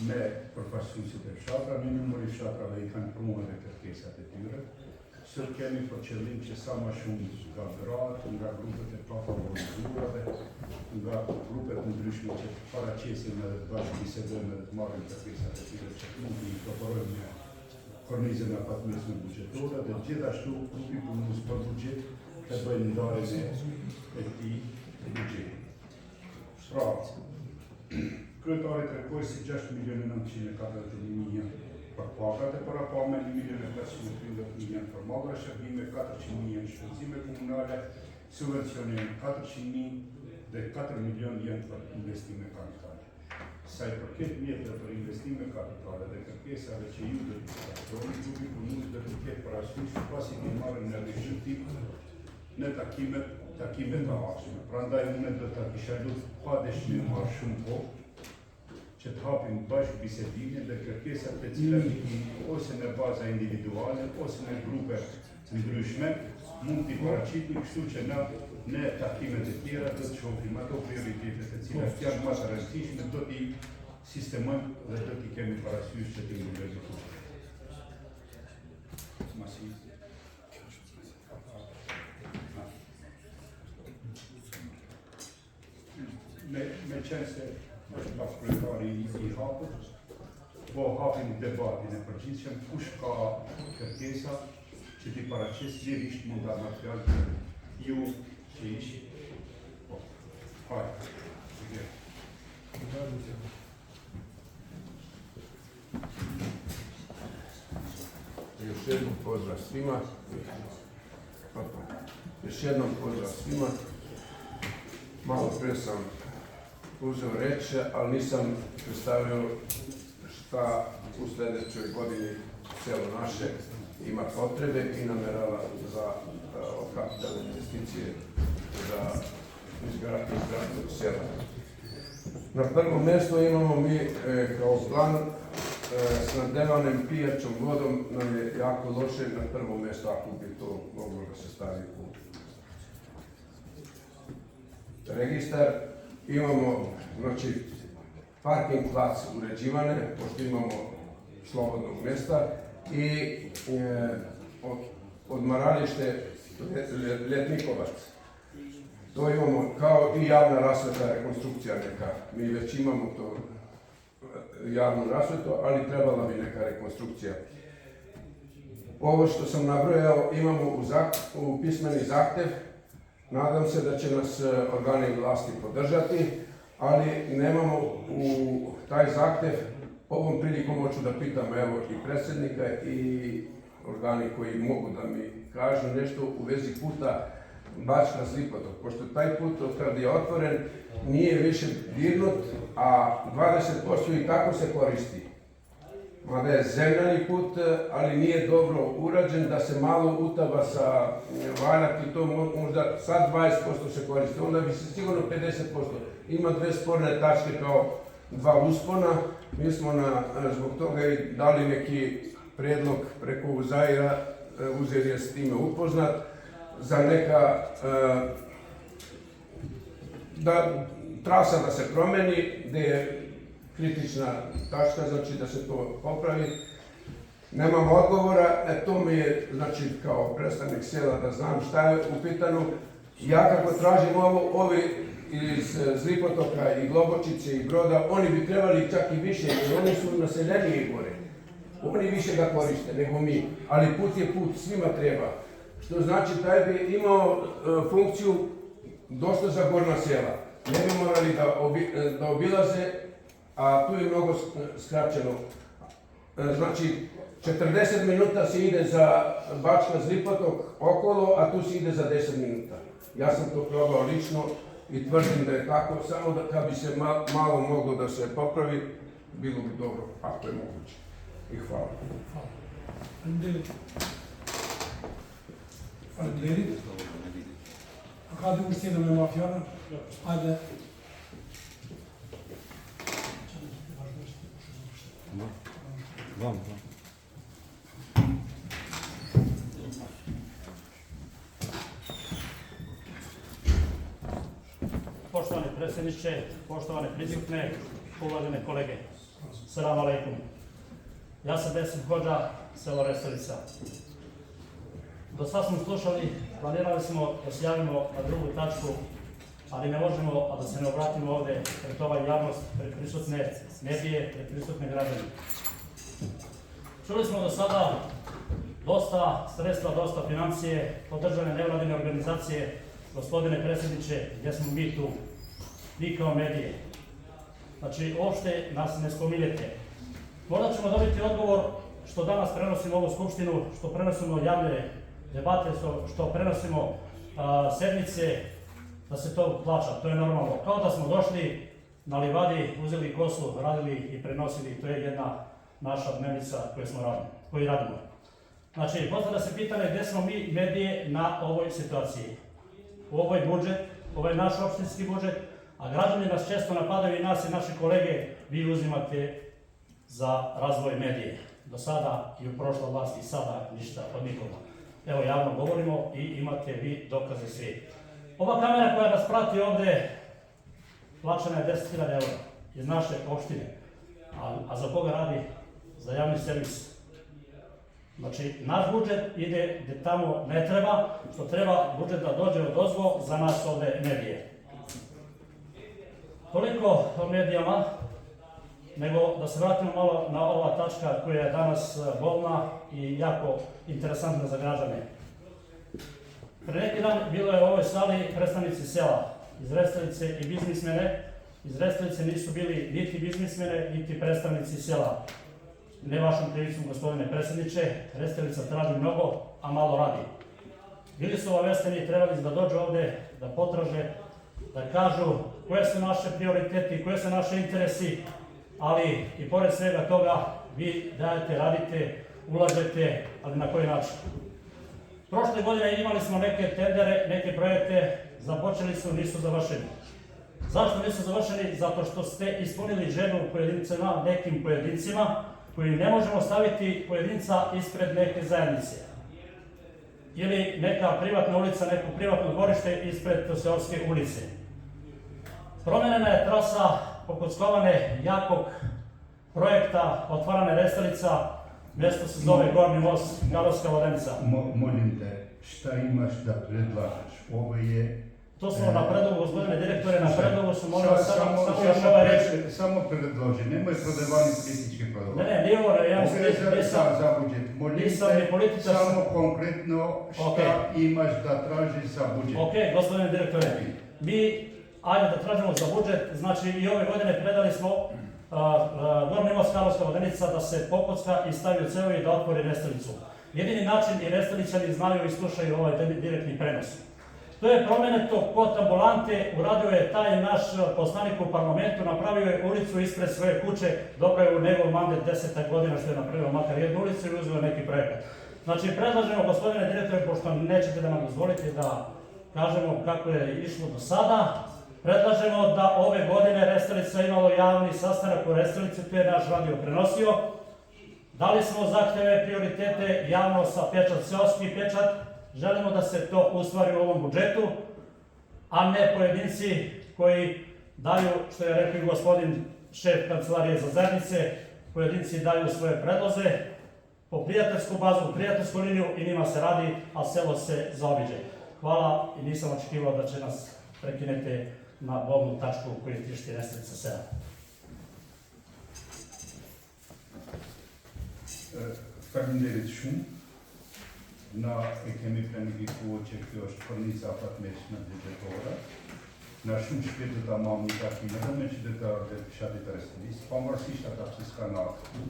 me përfaqësuesit e fshatrave, në numër i fshatrave i kanë pranuar edhe kërkesat e tyre. Sot kemi për qëllim që sa më shumë nga gratë, nga grupet e pafavorizuara, nga grupet ndryshme që paraqesin edhe të bashkëbisedojmë edhe të marrim kërkesat e tyre që mund të inkorporojmë në kornizën e patmesme buxhetore dhe gjithashtu grupi punës për buxhet të bëjnë ndarjen e këtij buxheti. Pra, kryetari kërkoi si 6.940.000 për pagat e para pa me 1.530.000 për mallra shërbime, 400.000 shpenzime komunale, subvencione 400.000 dhe 4 milion janë për investime kapitale. Sa i përket mjetëve për investime kapitale dhe kërkesave që ju do të shkaktojnë, grupi punës do të ketë parasysh pasi të marrën në rishëtim në takimet të ardhshme. Prandaj unë do ta kisha lutur pa dëshmi më shumë kohë që të hapim bashkë bisedimin dhe kërkesat të cilat ose në baza individuale, ose në grupe të ndryshme, mund t'i paraqitim, kështu që në takimet e tjera do të shohim ato prioritetet të cilat janë më të rëndësishme, do t'i sistemojmë dhe do t'i kemi parasysh që t'i mbulojmë. Me qenë se është pas kryetari i hapët, po hapim debatin e përgjithshëm, kush ka kërkesa që t'i paraqes lirisht mund ta marrë fjalë ju që ishi. Po, hajde. Još jednom pozdrav svima. Još jednom pozdrav svima. Malo prije sam uzeo reći, ali nisam predstavio šta u sljedećoj godini selo naše ima potrebe i namerava za kapitalne investicije za izgradnju sela. Na prvom mjestu imamo mi kao plan snabdevanim pijaćom vodom nam je jako loše na prvom mjestu ako bi to moglo da se stavi u registar. Imamo, znači, parking plac uređivane, pošto imamo slobodnog mjesta i odmaralište Ljetnikovac. To imamo kao i javna rasveta, rekonstrukcija neka. Mi već imamo to javnu rasvetu, ali trebala bi neka rekonstrukcija. Ovo što sam nabrojao imamo u pismeni zahtev. Nadam se da će nas organi vlasti podržati, ali nemamo u taj zahtev. Ovom prilikom hoću da pitam evo i predsjednika i organi koji mogu da mi kažu nešto u vezi puta Bačka-Slipotok, pošto taj put od kada je otvoren nije više dirnut, a 20% i tako se koristi. Mada je zemljani put, ali nije dobro urađen da se malo utava sa valjak i to možda sad 20% se koristi, onda bi se sigurno 50%. Ima dve sporne tačke kao dva uspona, mi smo zbog toga i dali neki predlog preko Zaira, Uzer je s time upoznat, za neka trasa da se promeni, gde je kritična tačka, znači da se to popravi. Nemam odgovora, to mi je, znači, kao predstavnik sela da znam šta je u pitanju. Ja kako tražim ovi iz Zlipotoka i Globočice i Broda, oni bi trebali čak i više, jer oni su naseljeniji gore. Oni više ga koriste nego mi, ali put je put, svima treba. Što znači taj bi imao funkciju dosta za gornja sela. Ne bi morali da obilaze, a tu je mnogo skraćeno. Znači, 40 minuta se ide za Bačka-Zlipotok okolo, a tu se ide za 10 minuta. Ja sam to probao lično i tvrdim da je tako, samo da kad bi se malo moglo da se popravi, bilo bi dobro, ako je moguće. I hvala. Hajde uštine me mafijana, hajde. Poštovani predsjedniče, poštovane prisutne, uvažene kolege. Selam alejkum. Ja sam Besim Hodža, selo Restovica. Do sad smo slušali, planirali smo da se javimo na drugu tačku, ali ne možemo, a da se ne obratimo ovde pred ovaj javnost, pred prisutne medije, pred prisutne građane. Čuli smo do sada dosta sredstva, dosta financije, podržane nevladine organizacije, gospodine predsjedniče, gdje smo mi tu, vi kao medije. Znači, uopšte nas ne spominjete. Možda ćemo dobiti odgovor što danas prenosimo ovu skupštinu, što prenosimo javne debate, što prenosimo sednice, da se to plaća, to je normalno. Kao da smo došli na livadi, uzeli kosu, radili i prenosili, to je jedna naša dnevnica koju radimo. Znači, postavlja se pitanje gdje smo mi medije na ovoj situaciji. Ovo je budžet, ovo je naš opštinski budžet, a građani nas često napadaju i nas i naše kolege, vi uzimate za razvoj medije. Do sada i u prošloj vlasti i sada ništa od nikoga. Evo, javno govorimo i imate vi dokaze svi. Ova kamera koja nas prati ovde, plaćena je 10.000 € iz naše opštine. A za koga radi? Za javni servis. Znači, naš budžet ide gde tamo ne treba, što treba budžet da dođe od ozgo za nas ovde medije. Toliko o medijama, nego da se vratimo malo na ova tačka koja je danas bolna i jako interesantna za građane. Pre neki dan bilo je u ovoj sali predstavnici sela iz Restovice i biznismene. Iz Restovice nisu bili niti biznismene, niti predstavnici sela. Ne vašom krivicom, gospodine predsjedniče, Restovica traži mnogo, a malo radi. Bili su obavešteni, trebali da dođu ovde, da potraže, da kažu koje su naše prioriteti, koje su naše interesi, ali i pored svega toga vi dajete, radite, ulažete, ali na koji način. Prošle godine imali smo neke tendere, neke projekte, započeli su, nisu završeni. Zašto nisu završeni? Zato što ste ispunili želju pojedincima, nekim pojedincima, koji ne možemo staviti pojedinca ispred neke zajednice. Ili neka privatna ulica, neko privatno dvorište ispred seoske ulice. Promenjena je trasa pokockovane jakog projekta otvarane Restalica, mjesto se zove Gornji most, Galovska Vodenica. Molim te, šta imaš da predlažeš? Ovo je... To smo na predlogu, gospodine direktore, na predlogu su molim vas samo još ovaj reći. Samo predloži, nemoj prodavani političke predloge. Ne, nije ovo, ja nisam ni političar. Samo konkretno šta imaš da tražiš za budžet. Ok, gospodine direktore, mi, ajde da tražimo za budžet, znači i ove godine predali smo Gornji most Galovska Vodenica da se pokocka i stavi u cevi i da otvori Restalicu. Jedini način i Restaličani znaju i slušaju ovaj direktni prenos. To je promeneto kod ambulante, uradio je taj naš poslanik u parlamentu, napravio je ulicu ispred svoje kuće, dobro je u njegov mandat 10 godina što je napravio makar jednu ulicu i uzeo neki projekat. Znači predlažemo, gospodine direktore, pošto nećete da nam dozvolite da kažemo kako je išlo do sada, predlažemo da ove godine Restalica imalo javni sastanak u Restalici, to je naš radio prenosio. Dali smo zahtjeve, prioritete, javno sa pečat, seoski pečat. Želimo da se to ustvari u ovom budžetu, a ne pojedinci koji daju, što je rekao gospodin šef kancelarije za zajednice, pojedinci daju svoje predloze po prijateljsku bazu, prijateljsku liniju i njima se radi, a selo se zaobiđe. Hvala i nisam očekivao da će nas prekinete na bolnu tačku koju tišti Restalica 7. Faleminderit shumë. Na e kemi planifikuar që kjo është kornica fatmeshme buxhetore. Na shumë shpejt do ta marrim një takim edhe me qytetarët e fshatit të Restalisë, pavarësisht ata që s'kan ardhur.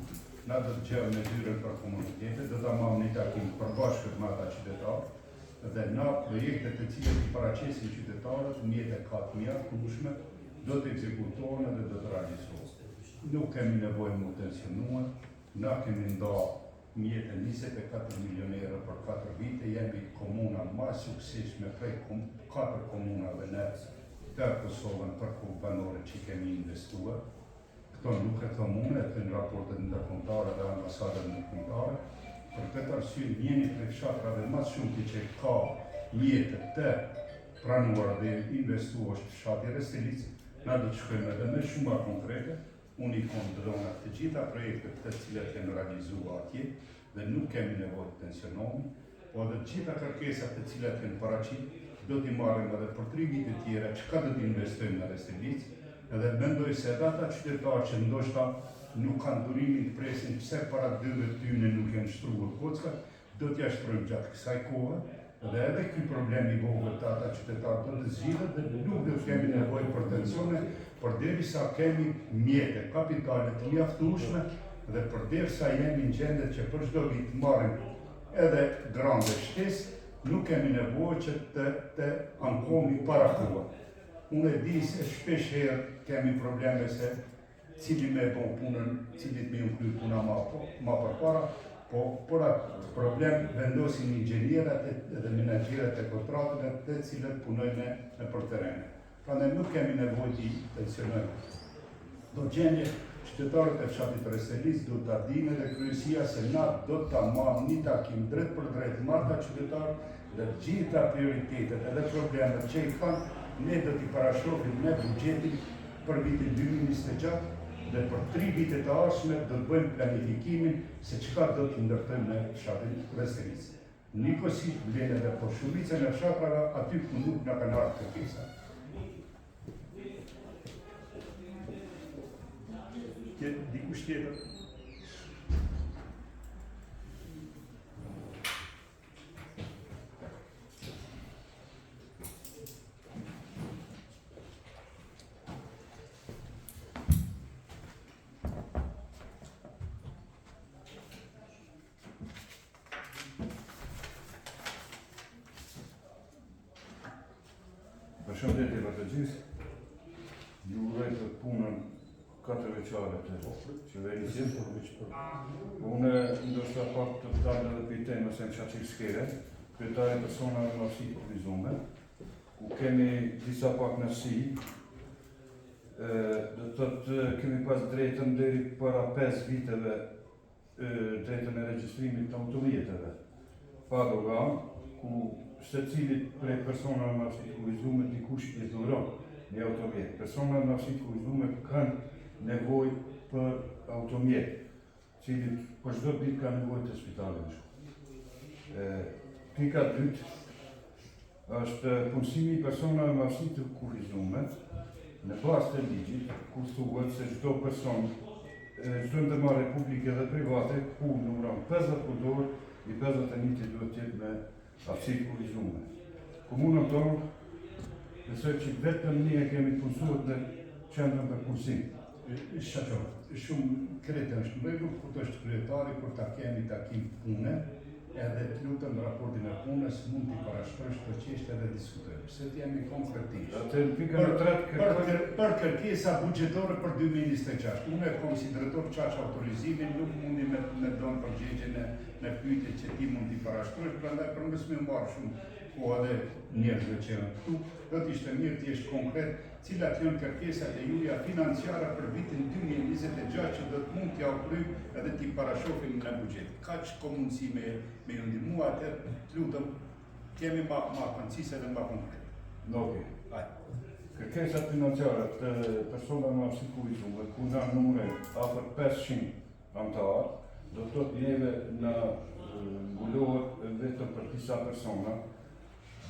Na do të gjejmë në dyrën për komunitetet, do ta marrim një takim përbashkët me ata qytetarë dhe na projektet të cilat i paraqesin qytetarët, mjetet ka të mjaftueshme, do të ekzekutohen dhe do të realizohen. Nuk kemi nevojë më tensionuar, na kemi ndarë mjetë 24 milionë euro për 4 vite, jemi komuna më suksesshme prej 4 komunave në të Kosovën për kohë banore që kemi investuar. Këto nuk e them unë, e thënë raportet ndërkombëtare dhe ambasadat ndërkombëtare. Për këtë arsye, jeni prej fshatrave më shumë që ka mjetë të pranuar dhe investuar është fshati Restalica. Na do të shkojmë edhe me shumë konkrete. Unë i kontrollona të gjitha projektet të cilat janë realizuar atje dhe nuk kemi nevojë të tensionohemi, po edhe të gjitha kërkesat të cilat janë paraqit do t'i marrim edhe për 3 vite tjera çka do të investojmë në Restalica, edhe mendoj se edhe ata qytetarë që ndoshta nuk kanë durimin të presin pse para 2 tyne nuk janë shtruar kockat, do t'ja shtrojmë gjatë kësaj kohe, dhe edhe ky problem i vogël të ata qytetarë do të zgjidhet dhe nuk do të kemi nevojë për tensione, përderisa kemi mjete, kapitale të mjaftueshme dhe përderisa jemi në gjendje që për çdo vit marrim edhe grande shtesë, nuk kemi nevojë që të ankohemi para kohe. Unë e di se shpesh herë kemi probleme se cili me bon punën, cilit me inkluj puna ma përpara, po për atë problem vendosin inxhenierët dhe menaxherët e kontratave të cilët punojnë në për terene. Prandaj nuk kemi nevojë të tensionojmë. Do gjendje qytetarët e fshatit Restalisë do ta dinë dhe kryesia se na do ta marrim një takim drejt për drejt me ata qytetarë dhe gjitha prioritetet edhe problemet që i kanë, ne do t'i parashohim në buxhetin për vitin 2026 dhe për 3 vite të ardhshme do të bëjmë planifikimin se çka do të ndërtojmë në fshatin Restalisë. Njëkohësisht vlen edhe për shumicën e fshatrave aty ku nuk na kanë ardhur kërkesa. Dikush tjetër? Përshëndetje për të gjithë, ju uroj të punën 4 veçare të qeverisë. Unë ndoshta pak të dalë edhe për temës e në qaqik skere, kryetari personave në aftësi të vizume, ku kemi disa pak nësi, do të të kemi pas drejtën deri para 5 viteve drejtën e regjistrimit të automjeteve. Pa dogan, ku se cilit prej personave në aftësi të vizume dikush i dhuron një automjet. Persona me aftësi të kufizuar kanë nevojë për automjet, cilit për çdo ditë kanë nevojë të spitalit. Pika e dytë është punësimi i personave me aftësi të kufizuar në bazë të ligjit, ku thuhet se çdo person, çdo ndërmarrje publike dhe private ku numëron 50 punëtor, i 51 duhet të jetë me aftësi të kufizuar. Komunën tonë, besoj që vetëm ne kemi të punësuar në qendrën për punësim. Shaqo, shumë kretë është në rregull, kur të është kryetari, kur ta kemi takim pune, edhe të lutëm në raportin e punës, mund t'i parashtrosh të qeshtë edhe diskutojmë, se t'jemi konkretisht. Atë në pikën e tretë Për kërkesa buxhetore për 2026, unë kom si drejtor çaq autorizimin, nuk mundi me dhënë përgjigje në pyetje që ti mund t'i parashtrosh, prandaj përmes me mbarë shumë kohë edhe njerëzve që janë këtu, do të ishte mirë të jesh konkret, cilat janë kërkesat e juaja financiare për vitin 2026 që do të mund t'ja kryjmë edhe t'i parashofim në buxhet. Kaq komunësi me ju ndihmu atë, të lutëm, kemi ma koncis edhe ma konkret. Okej. Kërkesat financiare të personave me aftësi të kufizuar, ku na numërojnë afër 500 anëtar, do të thotë neve na ngulohet vetëm për disa persona,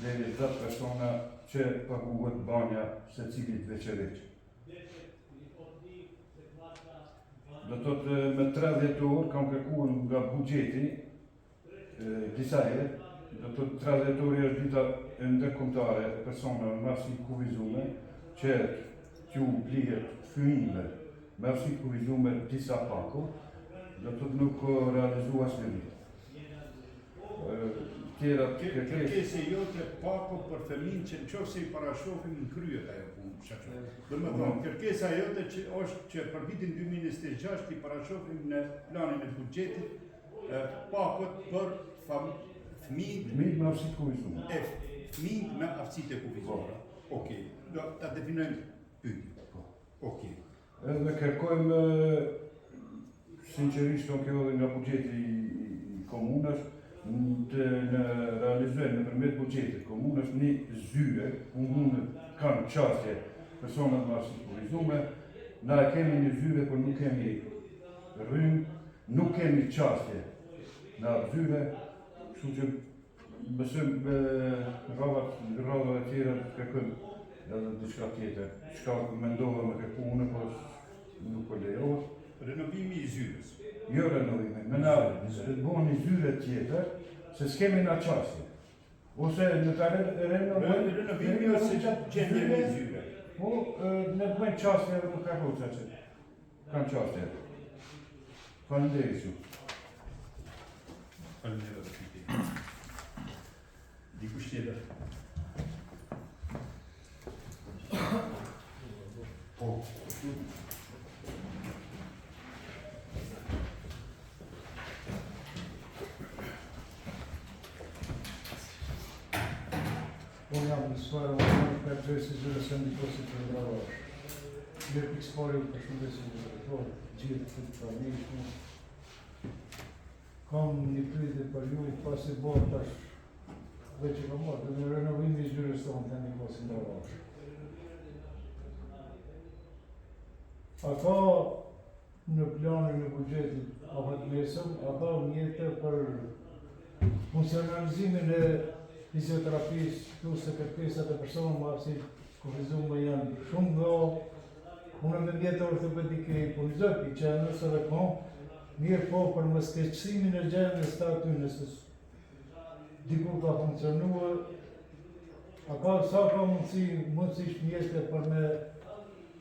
deri 10 persona që paguhet banja secilit veçërisht. Do të thotë me 30 orë kam kërkuar nga buxheti disa herë, do të thotë 30 orë është dita e ndërkombëtare e personave me aftësi të kufizuar që t'ju blihet fëmijëve me aftësi të kufizuar disa pako, do të thotë nuk realizuar asnjë. Kërkesa jote pako për fëmijën që nëse i parashofim në kryet ajo punë. Do të thonë, kërkesa jote që është që për vitin 2026 i parashofim në planin e buxhetit pakot për fëmijët me aftësi të kufizuar. Fëmijët me aftësi të kufizuar. Okej, do ta definojmë pyetjen. Okej. Edhe kërkojmë sinqerisht kjo nga buxheti i komunës të realizojnë nëpërmjet buxhetit komunës një zyre ku mund kanë çastje personat me aftësi të kufizuar. Na kemi një zyre, por nuk kemi rrymë, nuk kemi çastje në zyre, kështu që besojmë rradha e tjera kërkojmë edhe diçka tjetër. Çka mendova me kërku unë, por nuk po lejohet. Renovimi i zyrës. Jo renovime, me na bëhen një zyre tjetër, se s'kemi na qasje. Ose në të renovimi ose gjendje në zyre. Po, në të bëjnë qasje edhe për karroca që kanë qasje. Faleminderit ju. Faleminderit për pyetjen. Dikush tjetër? Po. Unë jam në sfarë për drejtësi zyre sindikosit të ndravash. Mirë pikspari për shëndesin në drejtor, gjithë të pranishme. Kam një pyetje për ju, pasi bërë tash dhe që ka marrë, dhe në renovimi i zyres tonë të sindikosit të ndravash. A ka në planin e buxhetit apo të mesëm, a ka mjete për funksionalizimin e fizioterapisë, plus se kërkesat e personave me aftësi të kufizuar janë shumë nga. Unë me mjete ortopedike i punizoj për qenës edhe kom, mirë po për më skeqësimin e gjendjes të aty nëse dikur ka funksionuar, sa ka mundësisht mjete për me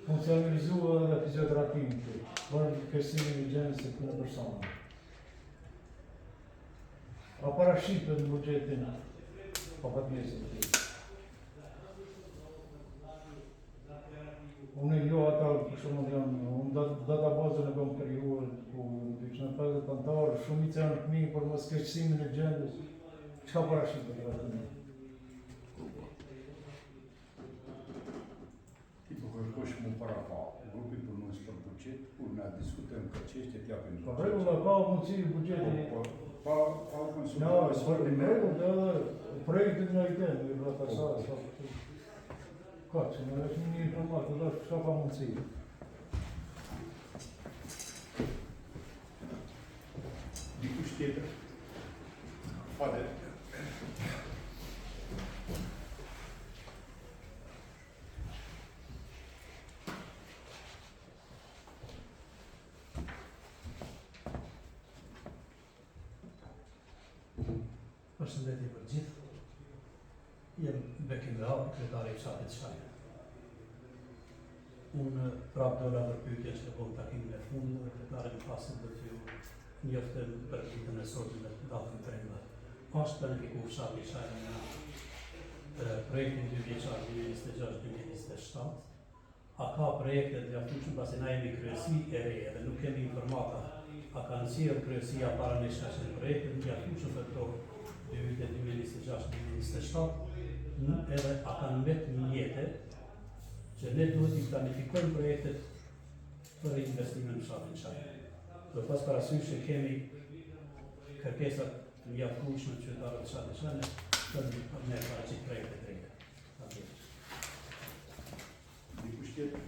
funksionalizuar edhe fizioterapinë për kërkesimin e gjendjes së këtyre personave. A parashqitet në buxhetin apo pjesën e tij. Unë jo ata për shembull janë databazën e kam krijuar ku në 50 anëtarë, shumica janë fëmijë për mos keqësimin e gjendjes. Çka parashitet aty? Ti po kërkosh më para pa, grupi punës për buxhet, kur na diskutojmë këtë çështje t'japim. Po rregulla ka mundësi buxheti. Pa konsultuar Në rregull, projektet në ide, në rrota sa. Ka që në është një informat, të dash shka pa mundësi. Dikush tjetër? Fader. Përshëndetje për gjithë. Jem Bekim Rao, kryetari i fshatit Shajna. Unë prapë dola për pyetja që bëm takimin e fundit dhe kryetari më pasin do t'ju njoftem për ditën e sotme në datën 13. Është planifikuar fshati Shajna në projektin 2 vjeçar 2026-2027. A ka projekte të mjaftueshme pasi na jemi kryesi e re dhe nuk kemi informata. A ka nësirë kryesia para në shkaqe projekte të mjaftueshme për këto 2 vite 2026-2027, edhe a kanë mbet mjete që ne duhet i planifikojmë projektet për investime në fshatin Shajna. Do pas parasysh që kemi kërkesat të mjaftueshme të qytetarëve të fshatit Shajna për ne paraqit projekte të reja. Dikush tjetër?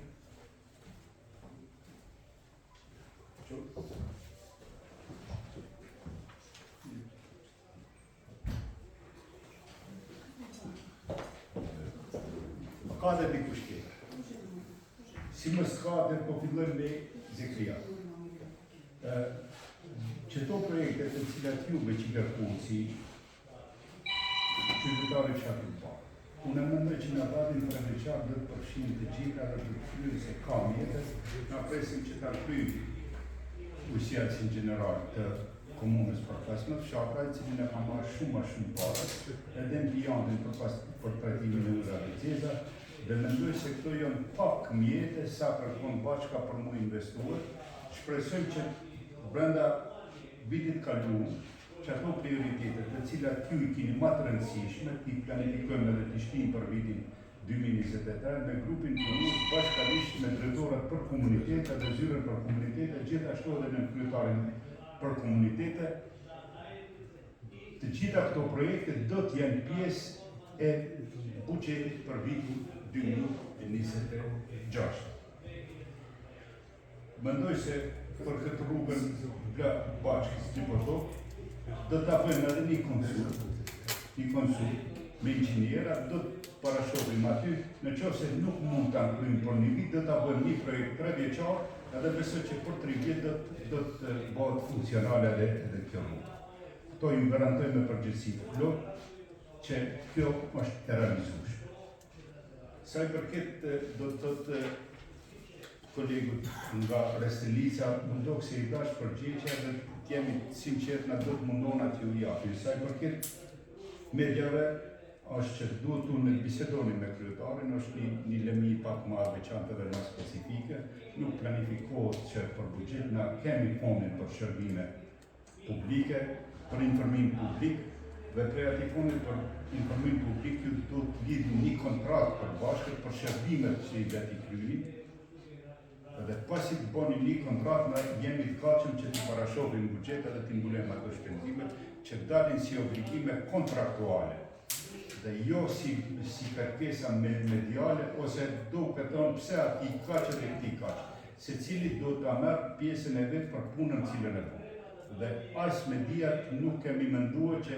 Ka dhe dikush tjetër. Si më s'ka dhe po fillojmë me Zikria. Qëto projekte të cilat juve që kërkunë si qytetari fshatit parë. Unë mendoj që në datin përveçar dhe të përfshin të gjitha dhe të kryrë se ka mjetës, na presim që ta kryjë usjaci në general të komunës përfasme, fshatra i cilin e ka marrë shumë parë, edhe në bjandin për trajtimin e urave ceza, dhe mendoj se këto janë pak mjete sa kërkon bashka për mu investuar. Shpresojmë që brenda vitit kaluar, që ato prioritetet të cilat ju i kini më të rëndësishme, ti planifikojmë edhe të shtim për vitin 2023 me grupin punës bashkërisht me drejtorat për komunitete dhe zyrën për komunitete, gjithashtu edhe në kryetarin për komunitete. Të gjitha këto projekte do të jenë pjesë e buxhetit për vitin 2026. Mendoj se për këtë rrugën nga bashkës të përdojë, do të bëjmë edhe një konsult me inxhiniera, do të parashofim aty, në qoftë se nuk mund të kryjmë për një vit, do të bëjmë një projekt 3 vjeçar, edhe besoj që për 3 vjet do të bëhet funksionale edhe kjo rrugë. Këto ju garantoj me përgjithësi të plot që kjo është e realizueshme. Sa i përket do të thotë kolegut nga Restelica, mundok se i dash përgjigje dhe jemi sinqert na do të mundona t'ju japim. Sa i përket medjave, është që duhet unë të bisedoni me kryetarin, është një lëmi pak më veçantë dhe më specifike, nuk planifikohet që për buxhet na kemi fondin për shërbime publike, për informim publik, dhe prej atij fondi për informim publik ju do të lidhni një kontratë për bashkët për shërbimet që i veti kryeni. Dhe pasi të bëni një kontratë, na jemi të gatshëm që të parashofim buxhetet dhe të mbulojmë ato shpenzimet që dalin si obligime kontraktuale dhe jo si kërkesa mediale ose duke thonë pse ati kaq dhe këti kaq. Secili do ta merr pjesën e vet për punën cilën e bën. Dhe as mediat nuk kemi menduar që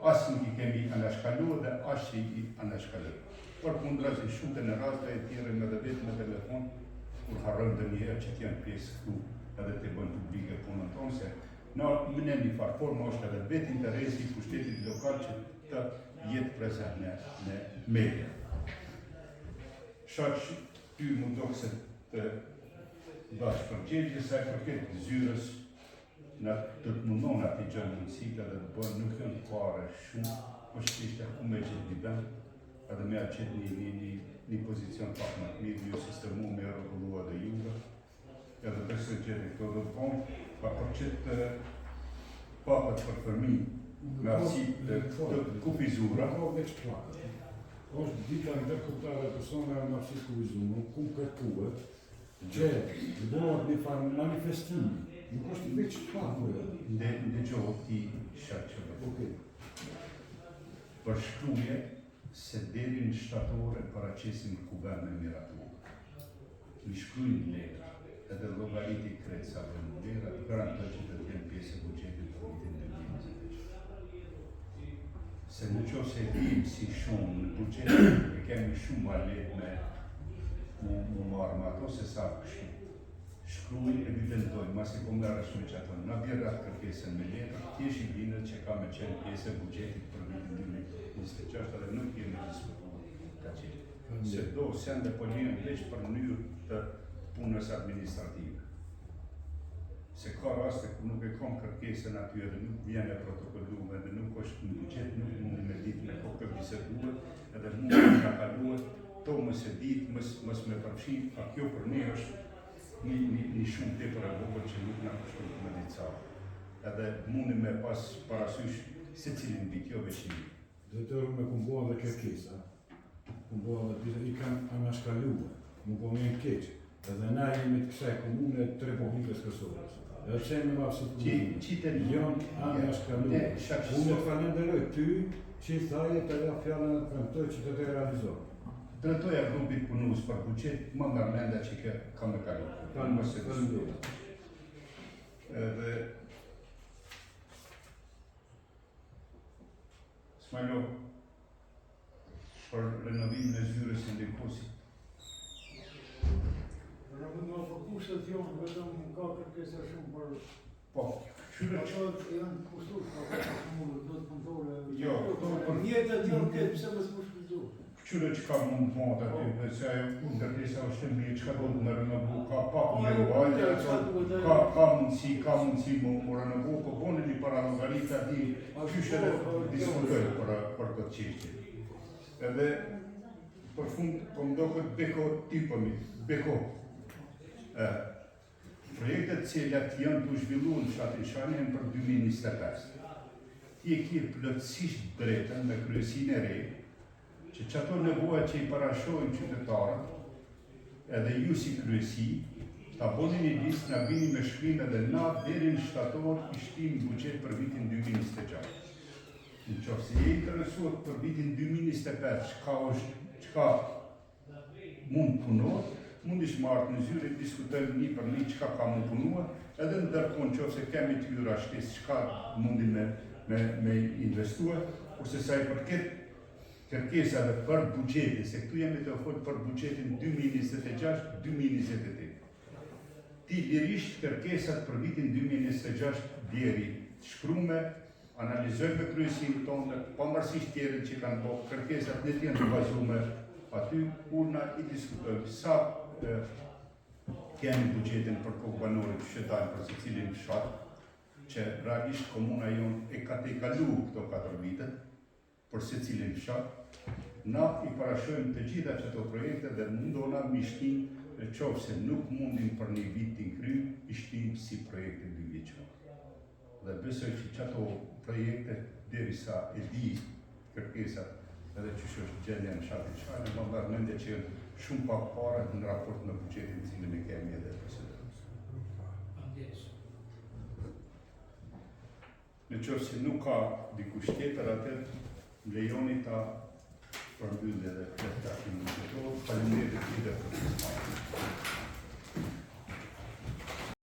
as nuk i kemi anashkaluar dhe as që i anashkaluar. Përkundrazi shumë në raste e tjera me dhe vetë me telefon, kur harrojmë dhe njëherë që t'janë pjesë këtu edhe të bëjnë publike punën tonë, se në në një farformë është edhe vetë interesi i pushtetit lokal që të jetë prezent në media. Shaq ty mundok se të dash përgjigje sa i përket zyrës në të të mundon ati gjënë mundësika dhe të bënë nuk janë pare shumë, është ishte ku me gjithë një vend, edhe me atë qëtë një pozicion pak më të mirë, ju sistemu me rregullua dhe juve, edhe besoj që këto do të bënë, pa për qëtë papët për fëmijë, me arsi të kufizura. Ka veç plakët. Është dita ndërkombëtare e personave me arsi kufizura, ku kërkuhet që të bëhet një farë manifestimi, nuk është veç plakëve. Ndëgjohë ti shaqëve. Për shkruje, se deri në shtator e paraqesin kuvend me miratur. I shkruajnë letër, edhe llogariti krecave në lera, garantoj që të jenë pjesë e buxhetit për vitin 2020. Se në qo se dim si shumë në buxhet e kemi shumë ma letë me marrë me ato se sa kështu. Shkruaj evidentojnë, masi po merre shumë që ato në bjerrat kërkesën me letër, thjesht i bindet që ka me qenë pjesë e buxhetit për vitin 2026 edhe nuk jemi diskutuar ka qenë. Se do sende po lihen veç për mënyrë të punës administrative. Se ka raste ku nuk e kam kërkesën aty edhe nuk vjen e protokolluar dhe nuk është në buxhet, nuk mundi me ditë me kokë biseduhet edhe mundi nga kaluhet, to mos e ditë, mos me përfshin, a kjo për ne është një shumë tepër e vogël që nuk na kushton me ditë sa. Edhe mundi me pas parasysh secilin mbi kjo veçimi. Zotëru me kumbohen dhe kërkesa, kumbohen dhe i kanë anashkaluar, nuk po me në keqë, edhe na jemi të kësaj komune të Republikës Kosovës. Edhe që me ma pësë janë anashkaluar. Unë të falenderoj ty që i thaje të ja fjallën e të premtoj që të realizohë. Drejtoja grupit punus për buxhet më nga menda që ka me kalu. Edhe Smajlo, për renovimin e zyrës së ndërkohësit. Renovim për kushtet jonë, vetëm ka kërkesa shumë për... Po, qyre që... Ato janë kushtur, ka shumë do të punëtore... Jo, për mjetët janë këtë, pëse më s'më shkëzdu. Qyre që ka mund të mund aty, dhe se ajo ndërkesa është mbi që ka do të më renovu, ka pak me ruajtje, ka mundësi më renovu, po boni një paralogarita di, qysh edhe diskutoj për këtë çështje. Edhe për fund, po mdoket beko tipëmi, beko. Projektet cilat janë të zhvilluar në fshatin Shani janë për 2025. Ti e ke plotësisht drejtën me kryesinë e re, që ato nevoja që i parashojnë qytetarët, edhe ju si kryesi, ta boni një listë, na vini me shkrim edhe na deri në shtator i shtim buxhet për vitin 2026. Në qoftë se je interesuar për vitin 2025, çka mund punohet, mund ish marrë në zyre, diskutojmë një për një çka ka mund punua, edhe ndërkohë nëse kemi të hyra shtesë çka mundi me investua, kurse sa i përket kërkesave për buxhetin, se këtu jemi të folë për buxhetin 2026-2028. Ti lirisht kërkesat për vitin 2026 deri të shkrume, analizojmë me kryesinë tonë, pavarësisht tjerë që kanë bërë kërkesat ne janë të bazuar aty, urna i diskutojmë sa kemi buxhetin për kohë banore të shëtajnë për secilin fshat, që realisht komuna jonë e ka të kalu këto 4 vite, për secilin fshat, na i parashojmë të gjitha qëto projekte dhe mundona mi shtim në qofë se nuk mundin për një vit të nkry, i shtim si projekte 2 vjeçore. Dhe besoj që qëto projekte, derisa e di kërkesat edhe që është gjendja në fshatin Shani, më mbarë mendje që janë shumë pak pare në raport në buxhetin cilën e kemi edhe përsetërës. Në qofë se nuk ka dikush tjetër atër, lejoni ta përmbyllje dhe këtë takimin të to, faleminderit për të